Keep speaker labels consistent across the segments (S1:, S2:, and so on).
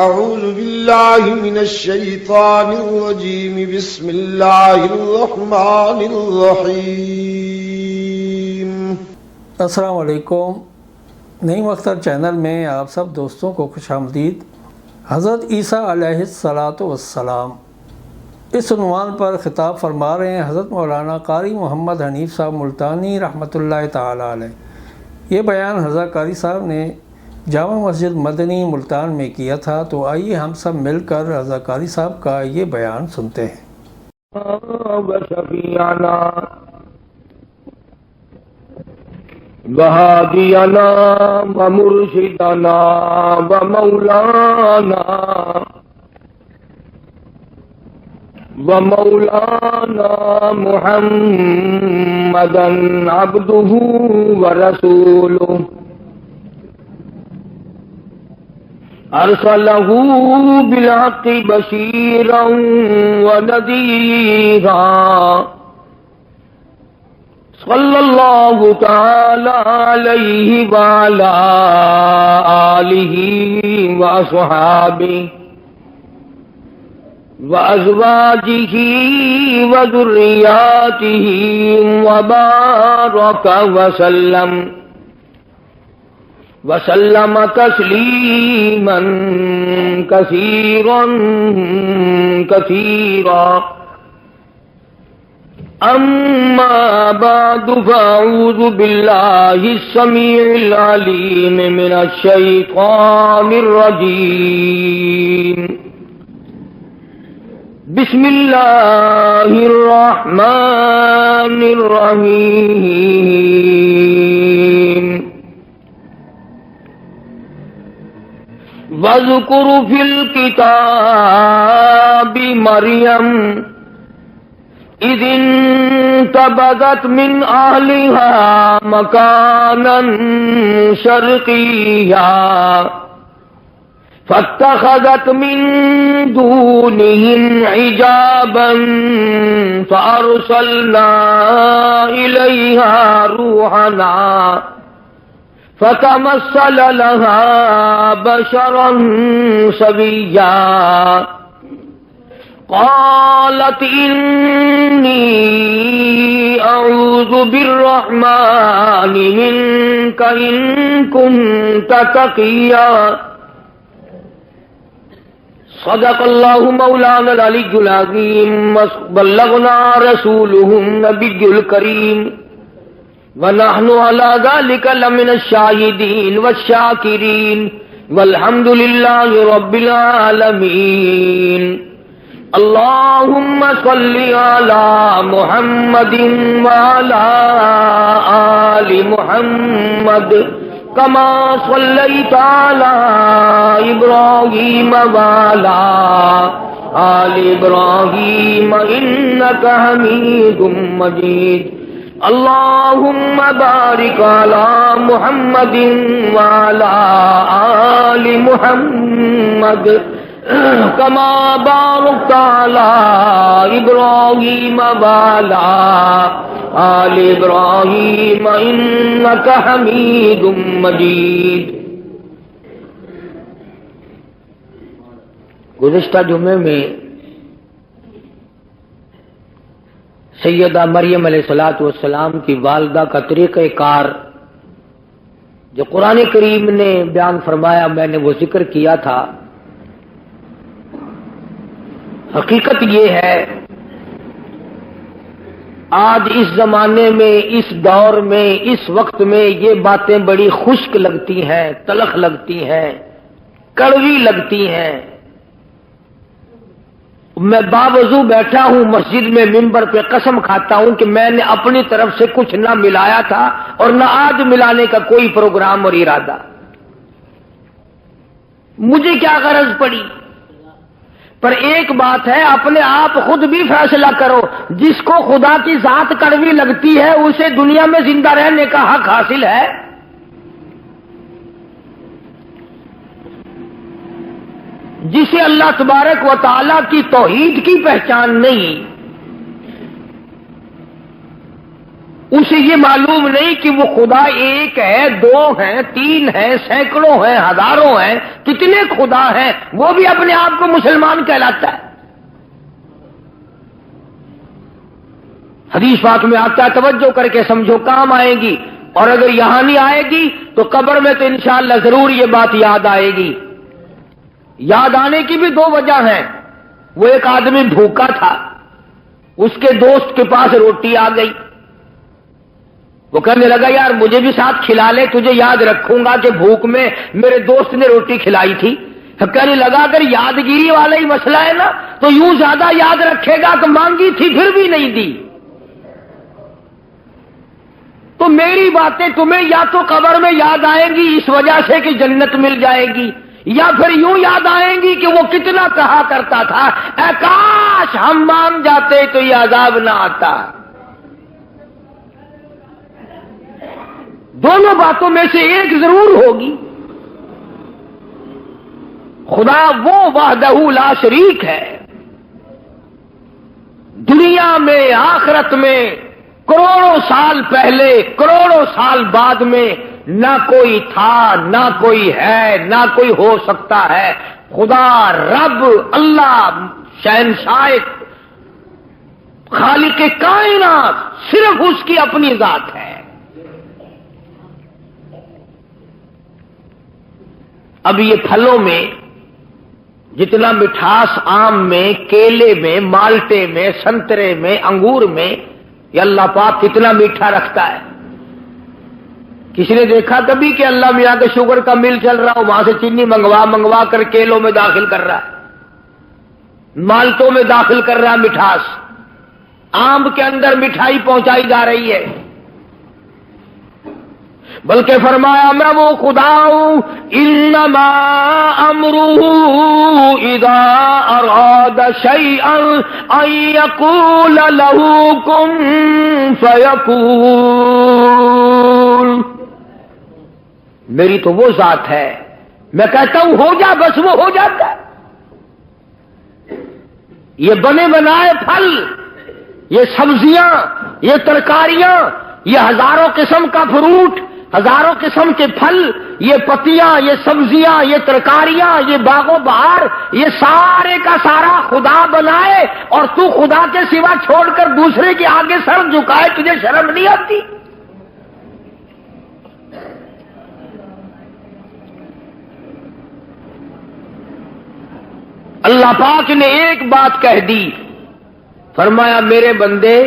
S1: أعوذ بالله من الشيطان الرجيم بسم الله الرحمن الرحيم.
S2: السلام علیکم. نعیم اختر چینل میں آپ سب دوستوں کو خوش آمدید. حضرت عیسیٰ علیہ السلام اس عنوان پر خطاب فرما رہے ہیں حضرت مولانا قاری محمد حنیف صاحب ملتانی رحمۃ اللہ تعالی علیہ. یہ بیان حضرت قاری صاحب نے جامع مسجد مدنی ملتان میں کیا تھا، تو آئیے ہم سب مل کر حضرت قاری صاحب کا یہ بیان سنتے ہیں.
S3: وهادينا ومرشدنا ومولانا محمدا عبده ورسوله أرسله بالحق بشيرا ونذيرا صلى الله تعالى عليه وعلى آله وأصحابه وأزواجه وذرياته وبارك وسلم تسليما كثيرا. أما بعد فأعوذ بالله السميع العليم من الشيطان الرجيم. بسم الله الرحمن الرحيم. واذكر في الكتاب مريم إذ انتبذت من أهلها مكانا شرقيا فاتخذت من دونهم حجابا فأرسلنا إليها روحنا فتمثل لها بشرا سويا قالت إني أعوذ بالرحمن منك إن كنت تقيا. صدق الله مولانا العلي العظيم وبلغنا رسوله النبي الكريم ونحن على ذلك لمن الشاهدين والشاكرين والحمد لله رب العالمين. اللهم صل على محمد وعلى آل محمد كما صليت على إبراهيم وعلى آل إبراهيم إنك حميد مجيد. اللهم بارك على محمد وعلى آل محمد كما باركت على إبراهيم وعلى آل إبراهيم إنك حميد مجيد. گزشتہ جمعے میں سیدہ مریم علیہ الصلوۃ والسلام کی والدہ کا طریقہ کار جو قرآن کریم نے بیان فرمایا، میں نے وہ ذکر کیا تھا. حقیقت یہ ہے آج اس زمانے میں، اس دور میں، اس وقت میں یہ باتیں بڑی خشک لگتی ہیں، تلخ لگتی ہیں، کڑوی لگتی ہیں. میں باوضو بیٹھا ہوں مسجد میں منبر پہ، قسم کھاتا ہوں کہ میں نے اپنی طرف سے کچھ نہ ملایا تھا اور نہ آج ملانے کا کوئی پروگرام اور ارادہ. مجھے کیا غرض پڑی؟ پر ایک بات ہے، اپنے آپ خود بھی فیصلہ کرو. جس کو خدا کی ذات کڑوی لگتی ہے اسے دنیا میں زندہ رہنے کا حق حاصل ہے. جسے اللہ تبارک و تعالی کی توحید کی پہچان نہیں، اسے یہ معلوم نہیں کہ وہ خدا ایک ہے، دو ہیں، تین ہیں، سینکڑوں ہیں، ہزاروں ہیں، کتنے خدا ہیں، وہ بھی اپنے آپ کو مسلمان کہلاتا ہے۔ حدیث پاک میں آتا ہے، توجہ کر کے سمجھو، کام آئے گی، اور اگر یہاں نہیں آئے گی تو قبر میں تو انشاءاللہ ضرور یہ بات یاد آئے گی۔ یاد آنے کی بھی دو وجہ ہیں۔ وہ ایک آدمی بھوکا تھا، اس کے دوست کے پاس روٹی آ گئی، وہ کہنے لگا یار مجھے بھی ساتھ کھلا لے، تجھے یاد رکھوں گا کہ بھوک میں میرے دوست نے روٹی کھلائی تھی۔ کہنے لگا اگر یادگیری والا ہی مسئلہ ہے نا تو یوں زیادہ یاد رکھے گا کہ مانگی تھی پھر بھی نہیں دی۔ تو میری باتیں تمہیں یا تو قبر میں یاد آئیں گی اس وجہ سے کہ جنت مل جائے گی، یا پھر یوں یاد آئیں گی کہ وہ کتنا کہا کرتا تھا اے کاش ہم مان جاتے تو یہ عذاب نہ آتا۔ دونوں باتوں میں سے ایک ضرور ہوگی۔ خدا وہ وحدہ لا شریک ہے، دنیا میں آخرت میں کروڑوں سال پہلے کروڑوں سال بعد میں نہ کوئی تھا، نہ کوئی ہے، نہ کوئی ہو سکتا ہے۔ خدا رب اللہ شہنشاہ خالق کائنات صرف اس کی اپنی ذات ہے۔ اب یہ پھلوں میں جتنا مٹھاس آم میں، کیلے میں، مالٹے میں، سنترے میں، انگور میں، یہ اللہ پاک کتنا میٹھا رکھتا ہے۔ کسی نے دیکھا کبھی کہ اللہ میاں کے شوگر کا مل چل رہا ہو، وہاں سے چینی منگوا کر کیلوں میں داخل کر رہا ہے، مالٹوں میں داخل کر رہا ہے مٹھاس، آم کے اندر مٹھائی پہنچائی جا رہی ہے، بلکہ فرمایا میں وہ خدا ہوں انما امرہ اذا اراد شیئا ان یقول لہ کن فیکون۔ میری تو وہ ذات ہے، میں کہتا ہوں ہو جا بس وہ ہو جاتا ہے۔ یہ بنے بنائے پھل، یہ سبزیاں، یہ ترکاریاں، یہ ہزاروں قسم کا فروٹ، ہزاروں قسم کے پھل، یہ پتیاں، یہ سبزیاں، یہ ترکاریاں، یہ باغ و بہار، یہ سارے کا سارا خدا بنائے اور تو خدا کے سوا چھوڑ کر دوسرے کے آگے سر جھکائے، تجھے شرم نہیں آتی؟ اللہ پاک نے ایک بات کہہ دی، فرمایا میرے بندے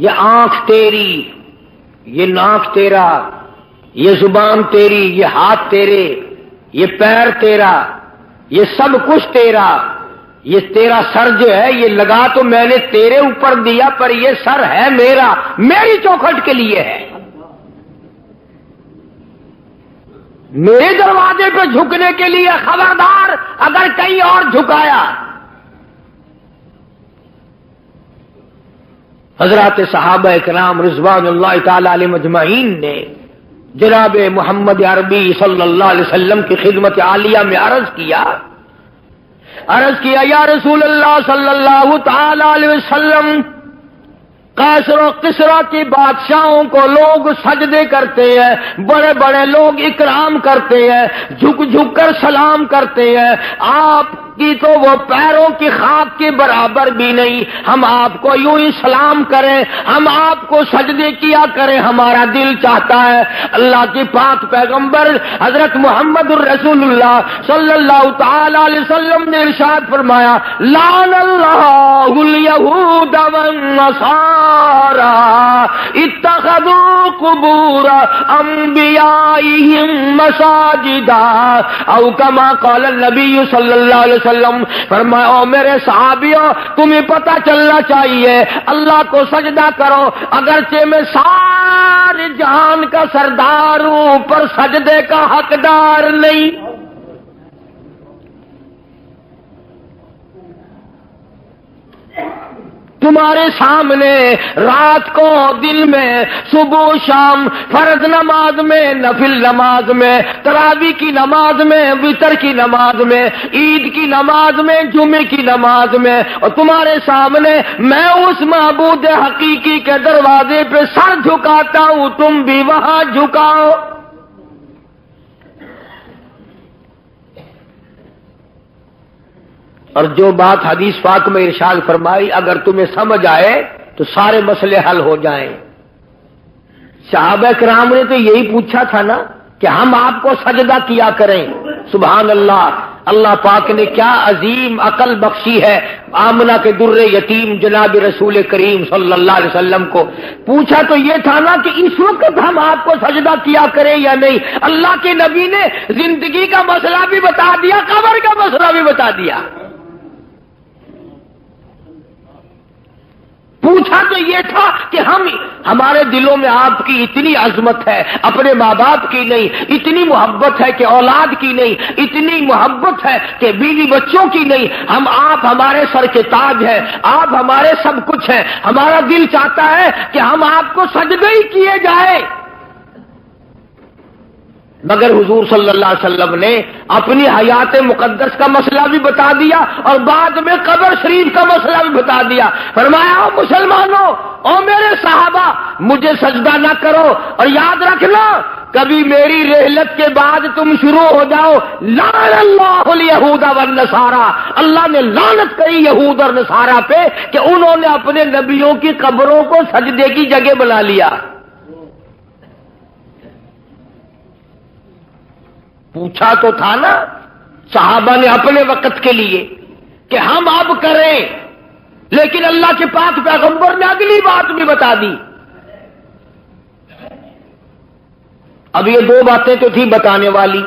S3: یہ آنکھ تیری، یہ ناک تیرا، یہ زبان تیری، یہ ہاتھ تیرے، یہ پیر تیرا، یہ سب کچھ تیرا، یہ تیرا سر جو ہے یہ لگا تو میں نے تیرے اوپر دیا، پر یہ سر ہے میرا، میری چوکھٹ کے لیے ہے، میرے دروازے پہ جھکنے کے لیے۔ خبردار اگر کہیں اور جھکایا۔ حضرات صحابہ کرام رضوان اللہ تعالی علیہم اجمعین نے جناب محمد عربی صلی اللہ علیہ وسلم کی خدمت عالیہ میں عرض کیا یا رسول اللہ صلی اللہ تعالی علیہ وسلم، قیصر و کسریٰ کے بادشاہوں کو لوگ سجدے کرتے ہیں، بڑے بڑے لوگ اکرام کرتے ہیں، جھک جھک کر سلام کرتے ہیں، آپ کی تو وہ پیروں کی خاک کے برابر بھی نہیں، ہم آپ کو یوں ہی سلام کریں، ہم آپ کو سجدے کیا کریں، ہمارا دل چاہتا ہے۔ اللہ کے پاک پیغمبر حضرت محمد الرسول اللہ صلی اللہ تعالی علیہ وسلم نے ارشاد فرمایا لعن اللہ الیہود والنصارى اتخذوا قبور انبیائهم مساجدا او کما قال النبی صلی اللہ علیہ وسلم۔ فرمایا او میرے صحابیوں تمہیں پتہ چلنا چاہیے اللہ کو سجدہ کرو، اگرچہ میں سارے جہان کا سردار ہوں پر سجدے کا حقدار نہیں۔ تو تمہارے سامنے رات کو دن میں صبح شام فرض نماز میں نفل نماز میں تراویح کی نماز میں وتر کی نماز میں عید کی نماز میں جمعے کی نماز میں اور تمہارے سامنے میں اس معبود حقیقی کے دروازے پہ سر جھکاتا ہوں تم بھی وہاں جھکاؤ. اور جو بات حدیث پاک میں ارشاد فرمائی اگر تمہیں سمجھ آئے تو سارے مسئلے حل ہو جائیں. صحابہ کرام نے تو یہی پوچھا تھا نا کہ ہم آپ کو سجدہ کیا کریں. سبحان اللہ. اللہ پاک نے کیا عظیم عقل بخشی ہے آمنہ کے در یتیم جناب رسول کریم صلی اللہ علیہ وسلم کو. پوچھا تو یہ تھا نا کہ اس وقت ہم آپ کو سجدہ کیا کریں یا نہیں. اللہ کے نبی نے زندگی کا مسئلہ بھی بتا دیا قبر کا مسئلہ بھی بتا دیا. پوچھا تو یہ تھا کہ ہمارے دلوں میں آپ کی اتنی عظمت ہے اپنے ماں باپ کی نہیں, اتنی محبت ہے کہ اولاد کی نہیں, اتنی محبت ہے کہ بیوی بچوں کی نہیں. آپ ہمارے سر کے تاج ہیں, آپ ہمارے سب کچھ ہیں. ہمارا دل چاہتا ہے کہ ہم آپ کو سجدے ہی کیے جائے. مگر حضور صلی اللہ علیہ وسلم نے اپنی حیات مقدس کا مسئلہ بھی بتا دیا اور بعد میں قبر شریف کا مسئلہ بھی بتا دیا. فرمایا او مسلمانوں, او میرے صحابہ, مجھے سجدہ نہ کرو اور یاد رکھنا کبھی میری رحلت کے بعد تم شروع ہو جاؤ لعن اللہ الیہود والنصارى, اللہ نے لعنت کری یہود اور نصارہ پہ کہ انہوں نے اپنے نبیوں کی قبروں کو سجدے کی جگہ بنا لیا. پوچھا تو تھا نا صحابہ نے اپنے وقت کے لیے کہ ہم اب کریں, لیکن اللہ کے پاک پیغمبر نے اگلی بات بھی بتا دی. اب یہ دو باتیں تو تھی بتانے والی.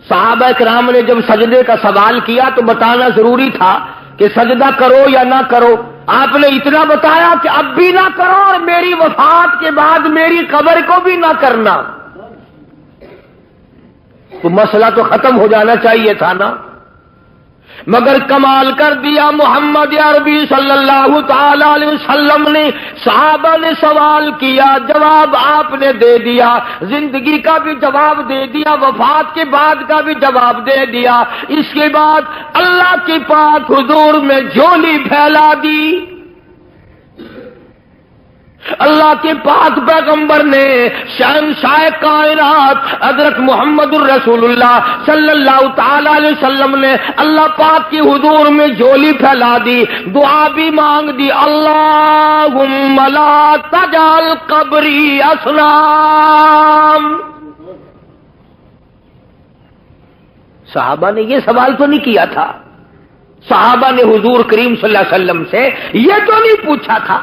S3: صحابہ کرام نے جب سجدے کا سوال کیا تو بتانا ضروری تھا کہ سجدہ کرو یا نہ کرو. آپ نے اتنا بتایا کہ اب بھی نہ کرو اور میری وفات کے بعد میری قبر کو بھی نہ کرنا. تو مسئلہ تو ختم ہو جانا چاہیے تھا نا. مگر کمال کر دیا محمد عربی صلی اللہ تعالی علیہ وسلم نے. صحابہ نے سوال کیا, جواب آپ نے دے دیا, زندگی کا بھی جواب دے دیا, وفات کے بعد کا بھی جواب دے دیا. اس کے بعد اللہ کے پاک حضور میں جھولی پھیلا دی. اللہ کے پاک پیغمبر نے شہنشاہ کائنات حضرت محمد الرسول اللہ صلی اللہ تعالی علیہ وسلم نے اللہ پاک کی حضور میں جھولی پھیلا دی, دعا بھی مانگ دی, اللہم لا تجعل قبری اصنام. صحابہ نے یہ سوال تو نہیں کیا تھا. صحابہ نے حضور کریم صلی اللہ علیہ وسلم سے یہ تو نہیں پوچھا تھا.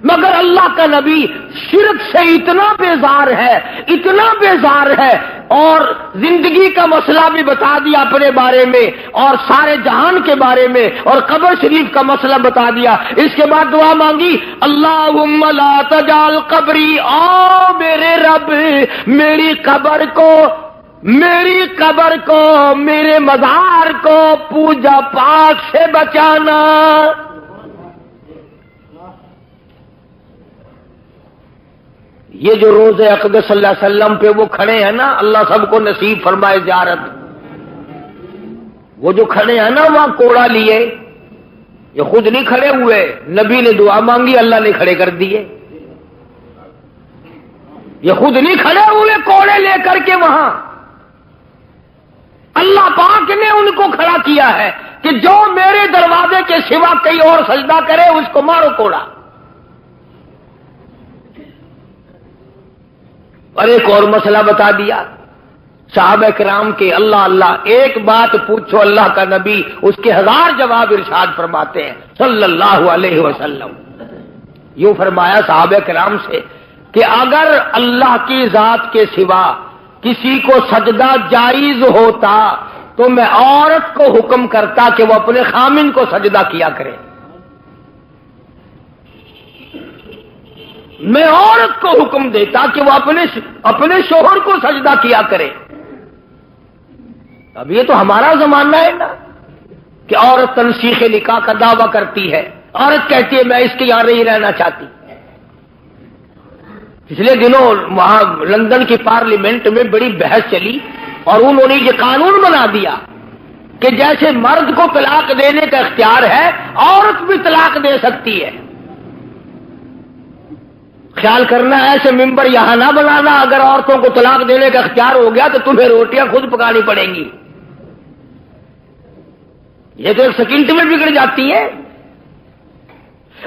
S3: مگر اللہ کا نبی شرک سے اتنا بیزار ہے, اتنا بیزار ہے, اور زندگی کا مسئلہ بھی بتا دیا اپنے بارے میں اور سارے جہان کے بارے میں اور قبر شریف کا مسئلہ بتا دیا. اس کے بعد دعا مانگی, اللہم لا تجعل قبری, او میرے رب میری قبر کو میرے مزار کو پوجا پاٹ سے بچانا. یہ جو روز اقدس صلی اللہ علیہ وسلم پہ وہ کھڑے ہیں نا, اللہ سب کو نصیب فرمائے زیارت. وہ جو کھڑے ہیں نا وہاں کوڑا لیے, یہ خود نہیں کھڑے ہوئے, نبی نے دعا مانگی اللہ نے کھڑے کر دیے. یہ خود نہیں کھڑے ہوئے کوڑے لے کر کے وہاں, اللہ پاک نے ان کو کھڑا کیا ہے کہ جو میرے دروازے کے سوا کہیں اور سجدہ کرے اس کو مارو کوڑا. اور ایک اور مسئلہ بتا دیا صحابہ کرام کے. اللہ اللہ, ایک بات پوچھو اللہ کا نبی, اس کے 1000 جواب ارشاد فرماتے ہیں صلی اللہ علیہ وسلم. یوں فرمایا صحابہ کرام سے کہ اگر اللہ کی ذات کے سوا کسی کو سجدہ جائز ہوتا تو میں عورت کو حکم کرتا کہ وہ اپنے خامن کو سجدہ کیا کرے. میں عورت کو حکم دیتا کہ وہ اپنے شوہر کو سجدہ کیا کرے. اب یہ تو ہمارا زمانہ ہے نا کہ عورت تنسیخ نکاح کا دعویٰ کرتی ہے, عورت کہتی ہے میں اس کے یہاں نہیں رہنا چاہتی. پچھلے دنوں وہاں لندن کی پارلیمنٹ میں بڑی بحث چلی اور انہوں نے یہ قانون بنا دیا کہ جیسے مرد کو طلاق دینے کا اختیار ہے عورت بھی طلاق دے سکتی ہے. خیال کرنا ایسے ممبر یہاں نہ بنانا، اگر عورتوں کو طلاق دینے کا اختیار ہو گیا تو تمہیں روٹیاں خود پکانی پڑیں گی. یہ تو ایک سیکنڈ میں بگڑ جاتی ہیں.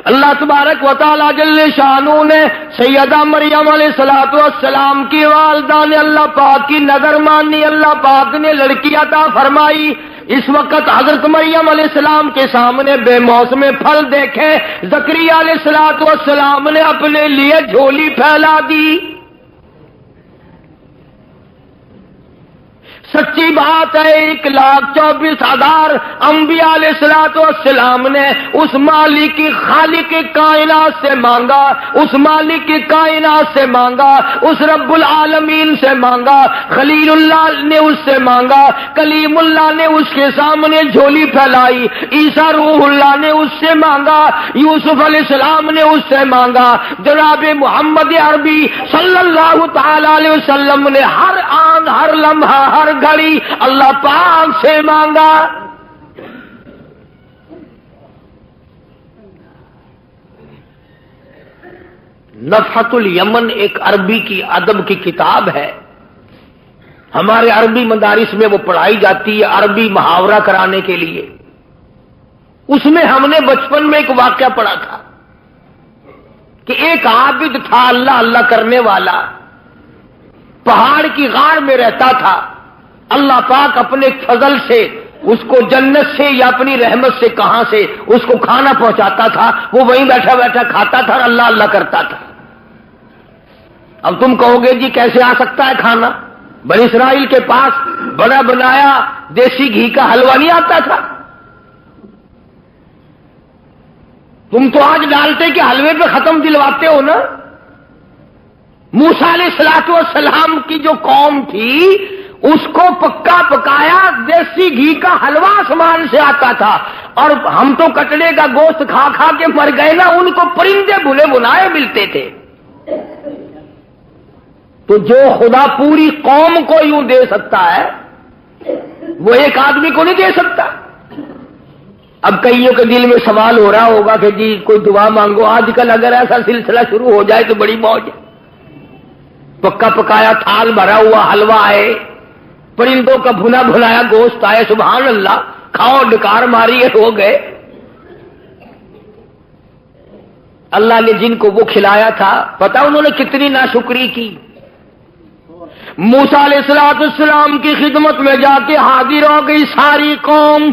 S3: اللہ تبارک و تعالی جل شانہ نے سیدہ مریم علیہ الصلوۃ والسلام کی والدہ نے اللہ پاک کی نظر مانی، اللہ پاک نے لڑکی عطا فرمائی. اس وقت حضرت مریم علیہ السلام کے سامنے بے موسم پھل دیکھے، زکریا علیہ الصلوۃ والسلام نے اپنے لیے جھولی پھیلا دی. سچی بات ہے 1,24,000 انبیاء علیہ الصلوۃ والسلام نے اس مالک کی خالق کائنات سے مانگا، اس مالک کی کائنات سے مانگا، اس رب العالمین سے مانگا. خلیل اللہ نے اس سے مانگا، کلیم اللہ نے اس کے سامنے جھولی پھیلائی. عیسیٰ روح اللہ نے اس سے مانگا، یوسف علیہ السلام نے اس سے مانگا. جناب محمد عربی صلی اللہ تعالی علیہ وسلم نے ہر آن، ہر لمحہ، ہر گھڑی اللہ پاک سے مانگا. نفحۃ الیمن ایک عربی کی ادب کی کتاب ہے، ہمارے عربی مدارس میں وہ پڑھائی جاتی ہے عربی محاورہ کرانے کے لیے. اس میں ہم نے بچپن میں ایک واقعہ پڑھا تھا کہ ایک عابد تھا اللہ اللہ کرنے والا، پہاڑ کی غار میں رہتا تھا. اللہ پاک اپنے فضل سے اس کو جنت سے یا اپنی رحمت سے کہاں سے اس کو کھانا پہنچاتا تھا، وہ وہیں بیٹھا بیٹھا کھاتا تھا اور اللہ اللہ کرتا تھا. اب تم کہو گے جی کیسے آ سکتا ہے کھانا؟ بنی اسرائیل کے پاس بنا بنایا دیسی گھی کا حلوہ نہیں آتا تھا. تم تو آج ڈالتے کہ حلوے پہ ختم دلواتے ہو نا. موسیٰ علیہ الصلوۃ والسلام کی جو قوم تھی اس کو پکا پکایا دیسی گھی کا حلوہ آسمان سے آتا تھا، اور ہم تو کٹڑے کا گوشت کھا کھا کے مر گئے نا، ان کو پرندے بھنے بنائے ملتے تھے. تو جو خدا پوری قوم کو یوں دے سکتا ہے وہ ایک آدمی کو نہیں دے سکتا. اب کئیوں کے دل میں سوال ہو رہا ہوگا کہ جی کوئی دعا مانگو. آج کل اگر ایسا سلسلہ شروع ہو جائے تو بڑی موج ہے. پکا پکایا تھال بھرا ہوا حلوہ آئے، پرندوں کا بھنا بھنایا گوشت آئے، سبحان اللہ، کھاؤ ڈکار ماری ہو گئے. اللہ نے جن کو وہ کھلایا تھا پتہ انہوں نے کتنی ناشکری کی. موسیٰ علیہ السلام کی خدمت میں جا کے حاضر ہو گئی ساری قوم.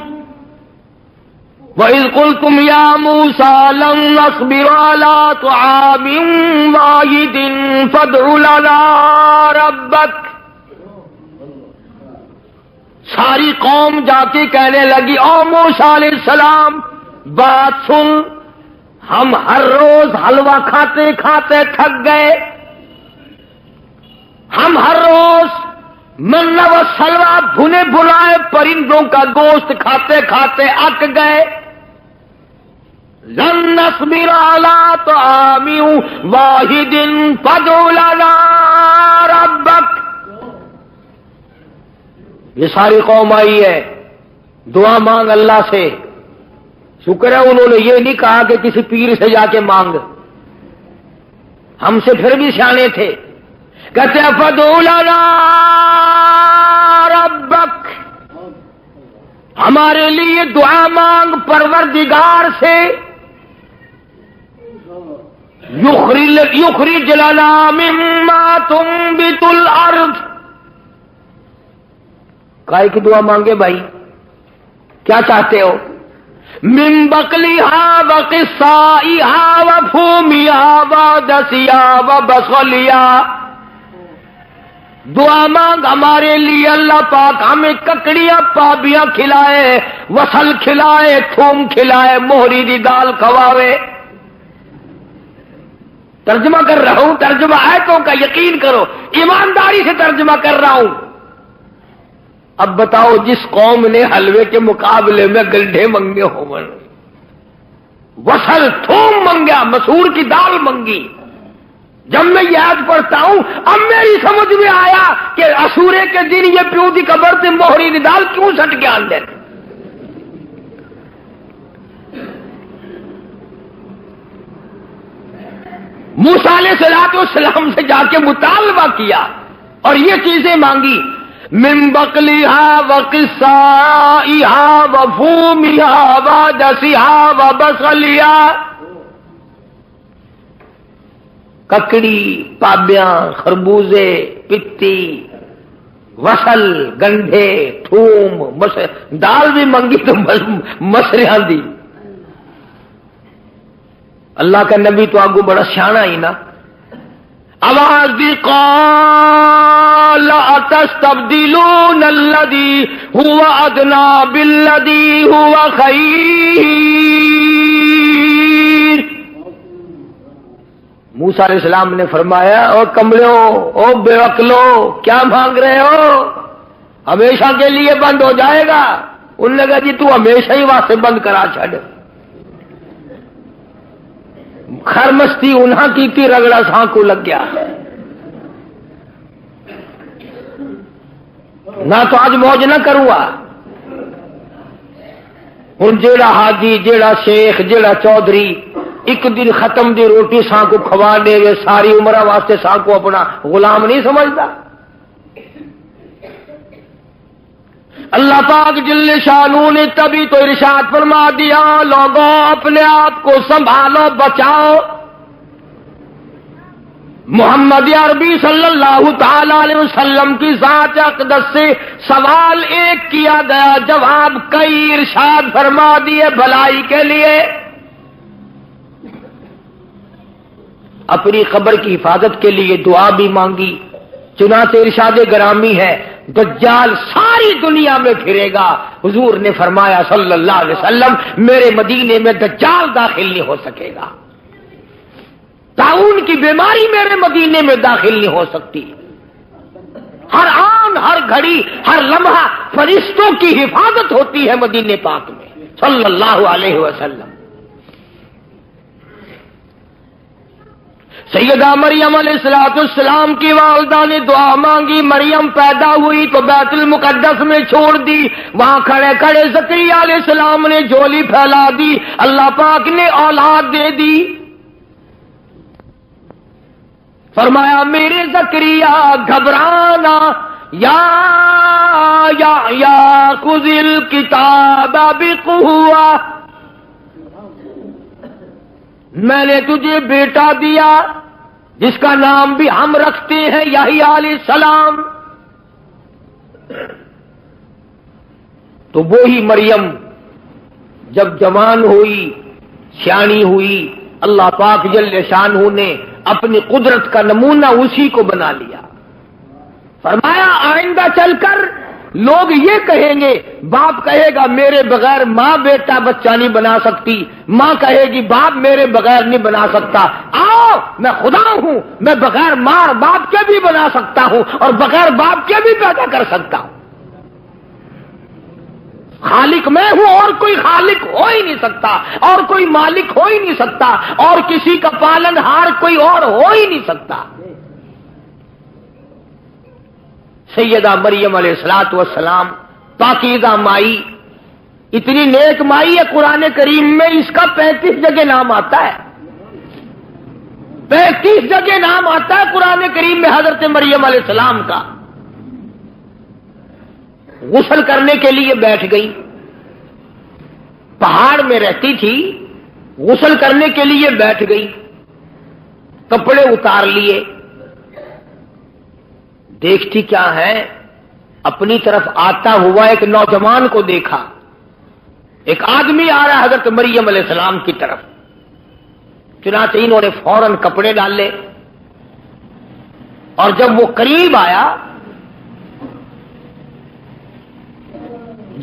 S3: وَإِذْ قُلْتُمْ يَا مُوسَىٰ لَن نَّصْبِرَ عَلَىٰ طَعَامٍ وَاحِدٍ فَادْعُ لَنَا رَبَّكَ. ساری قوم جا کے کہنے لگی او موسیٰ علیہ السلام بات سن، ہم ہر روز حلوہ کھاتے کھاتے تھک گئے، ہم ہر روز منہ و سلوہ بھنے بھنائے پرندوں کا گوشت کھاتے کھاتے اک گئے. لن نصبر علی طعام واحد فادع لنا ربک. یہ ساری قوم آئی ہے، دعا مانگ اللہ سے. شکر ہے انہوں نے یہ نہیں کہا کہ کسی پیر سے جا کے مانگ، ہم سے پھر بھی سیانے تھے. کہتے ہیں فادع لنا ربک، ہمارے لیے دعا مانگ پروردگار سے. یخرج لنا مما تنبت الارض. کائے کی دعا مانگے بھائی؟ کیا چاہتے ہو؟ من بقلیہا وقصائہا وفومیہا ودسیہا وبصلیہا. دعا مانگ ہمارے لیے اللہ پاک ہمیں ککڑیاں پابیاں کھلائے، وصل کھلائے، تھوم کھلائے، موہری دی دال کھواوے. ترجمہ کر رہا ہوں، ترجمہ آیتوں کا یقین کرو، ایمانداری سے ترجمہ کر رہا ہوں. اب بتاؤ جس قوم نے حلوے کے مقابلے میں گلڈھے منگے ہوں وصل تھوم منگا، مسور کی دال منگی. جب میں یاد پڑھتا ہوں اب میری سمجھ میں آیا کہ اسورے کے دن یہ پیو دی قبر سے موہری دی دال کیوں سٹ کے آن دیتے. موسیٰ علیہ السلام سے جا کے مطالبہ کیا اور یہ چیزیں مانگی. من بقلیہا وقصائہا وفومیہا وعدسیہا وبصلیہا، ککڑی، پابیاں، خربوزے، پتی، وصل، گنڈے، تھوم، دال بھی منگی تو مسریاں دی. اللہ کا نبی تو آگو بڑا سیاںا ہی نا. آواز دی قال اتستبدلون الذی هو ادنی بالذی هو خیر. موسیٰ علیہ السلام نے فرمایا او کملو، او بے عقلو، کیا مانگ رہے ہو؟ ہمیشہ کے لیے بند ہو جائے گا. انہوں نے کہا جی تو ہمیشہ ہی واسطے بند کرا چھڑ. خرمستی انہاں کی تھی، رگڑا ساں کو لگ گیا. نہ تو آج موج نہ کروں گا. ہن جیڑا حاجی، جیڑا شیخ، جیڑا چودھری ایک دن ختم دی روٹی ساں کو کھوا دے گے، ساری عمر واسطے ساں کو اپنا غلام نہیں سمجھتا. اللہ پاک جل شانہ نے تبھی تو ارشاد فرما دیا لوگوں اپنے آپ کو سنبھالو، بچاؤ. محمد عربی صلی اللہ تعالی علیہ وسلم کی ذات اقدس سے سوال ایک کیا گیا، جواب کئی ارشاد فرما دیے بھلائی کے لیے. اپنی قبر کی حفاظت کے لیے دعا بھی مانگی. چنانچہ ارشاد گرامی ہے دجال ساری دنیا میں پھرے گا. حضور نے فرمایا صلی اللہ علیہ وسلم میرے مدینے میں دجال داخل نہیں ہو سکے گا. طاعون کی بیماری میرے مدینے میں داخل نہیں ہو سکتی. ہر آن، ہر گھڑی، ہر لمحہ فرشتوں کی حفاظت ہوتی ہے مدینے پاک میں صلی اللہ علیہ وسلم. سیدہ مریم علیہ السلام کی والدہ نے دعا مانگی. مریم پیدا ہوئی تو بیت المقدس میں چھوڑ دی. وہاں کھڑے کھڑے زکریا علیہ السلام نے جھولی پھیلا دی. اللہ پاک نے اولاد دے دی. فرمایا میرے زکریا گھبرانا، یا خذ الکتاب بقوہ، میں نے تجھے بیٹا دیا جس کا نام بھی ہم رکھتے ہیں یحییٰ علیہ السلام. تو وہی مریم جب جوان ہوئی، سیانی ہوئی، اللہ پاک جل شانہ نے اپنی قدرت کا نمونہ اسی کو بنا لیا. فرمایا آئندہ چل کر لوگ یہ کہیں گے، باپ کہے گا میرے بغیر ماں بیٹا بچہ نہیں بنا سکتی، ماں کہے گی باپ میرے بغیر نہیں بنا سکتا. آؤ میں خدا ہوں، میں بغیر ماں اور باپ کے بھی بنا سکتا ہوں اور بغیر باپ کے بھی پیدا کر سکتا ہوں. خالق میں ہوں اور کوئی خالق ہو ہی نہیں سکتا، اور کوئی مالک ہو ہی نہیں سکتا، اور کسی کا پالن ہار کوئی اور ہو ہی نہیں سکتا. سیدہ مریم علیہ السلام پاکیزہ مائی، اتنی نیک مائی ہے قرآن کریم میں اس کا 35 جگہ نام آتا ہے. 35 جگہ نام آتا ہے قرآن کریم میں حضرت مریم علیہ السلام کا. غسل کرنے کے لیے بیٹھ گئی. پہاڑ میں رہتی تھی، غسل کرنے کے لیے بیٹھ گئی، کپڑے اتار لیے. دیکھتی کیا ہے، اپنی طرف آتا ہوا ایک نوجوان کو دیکھا. ایک آدمی آ رہا ہے حضرت مریم علیہ السلام کی طرف. چنانچہ انہوں نے فوراً کپڑے ڈالے اور جب وہ قریب آیا،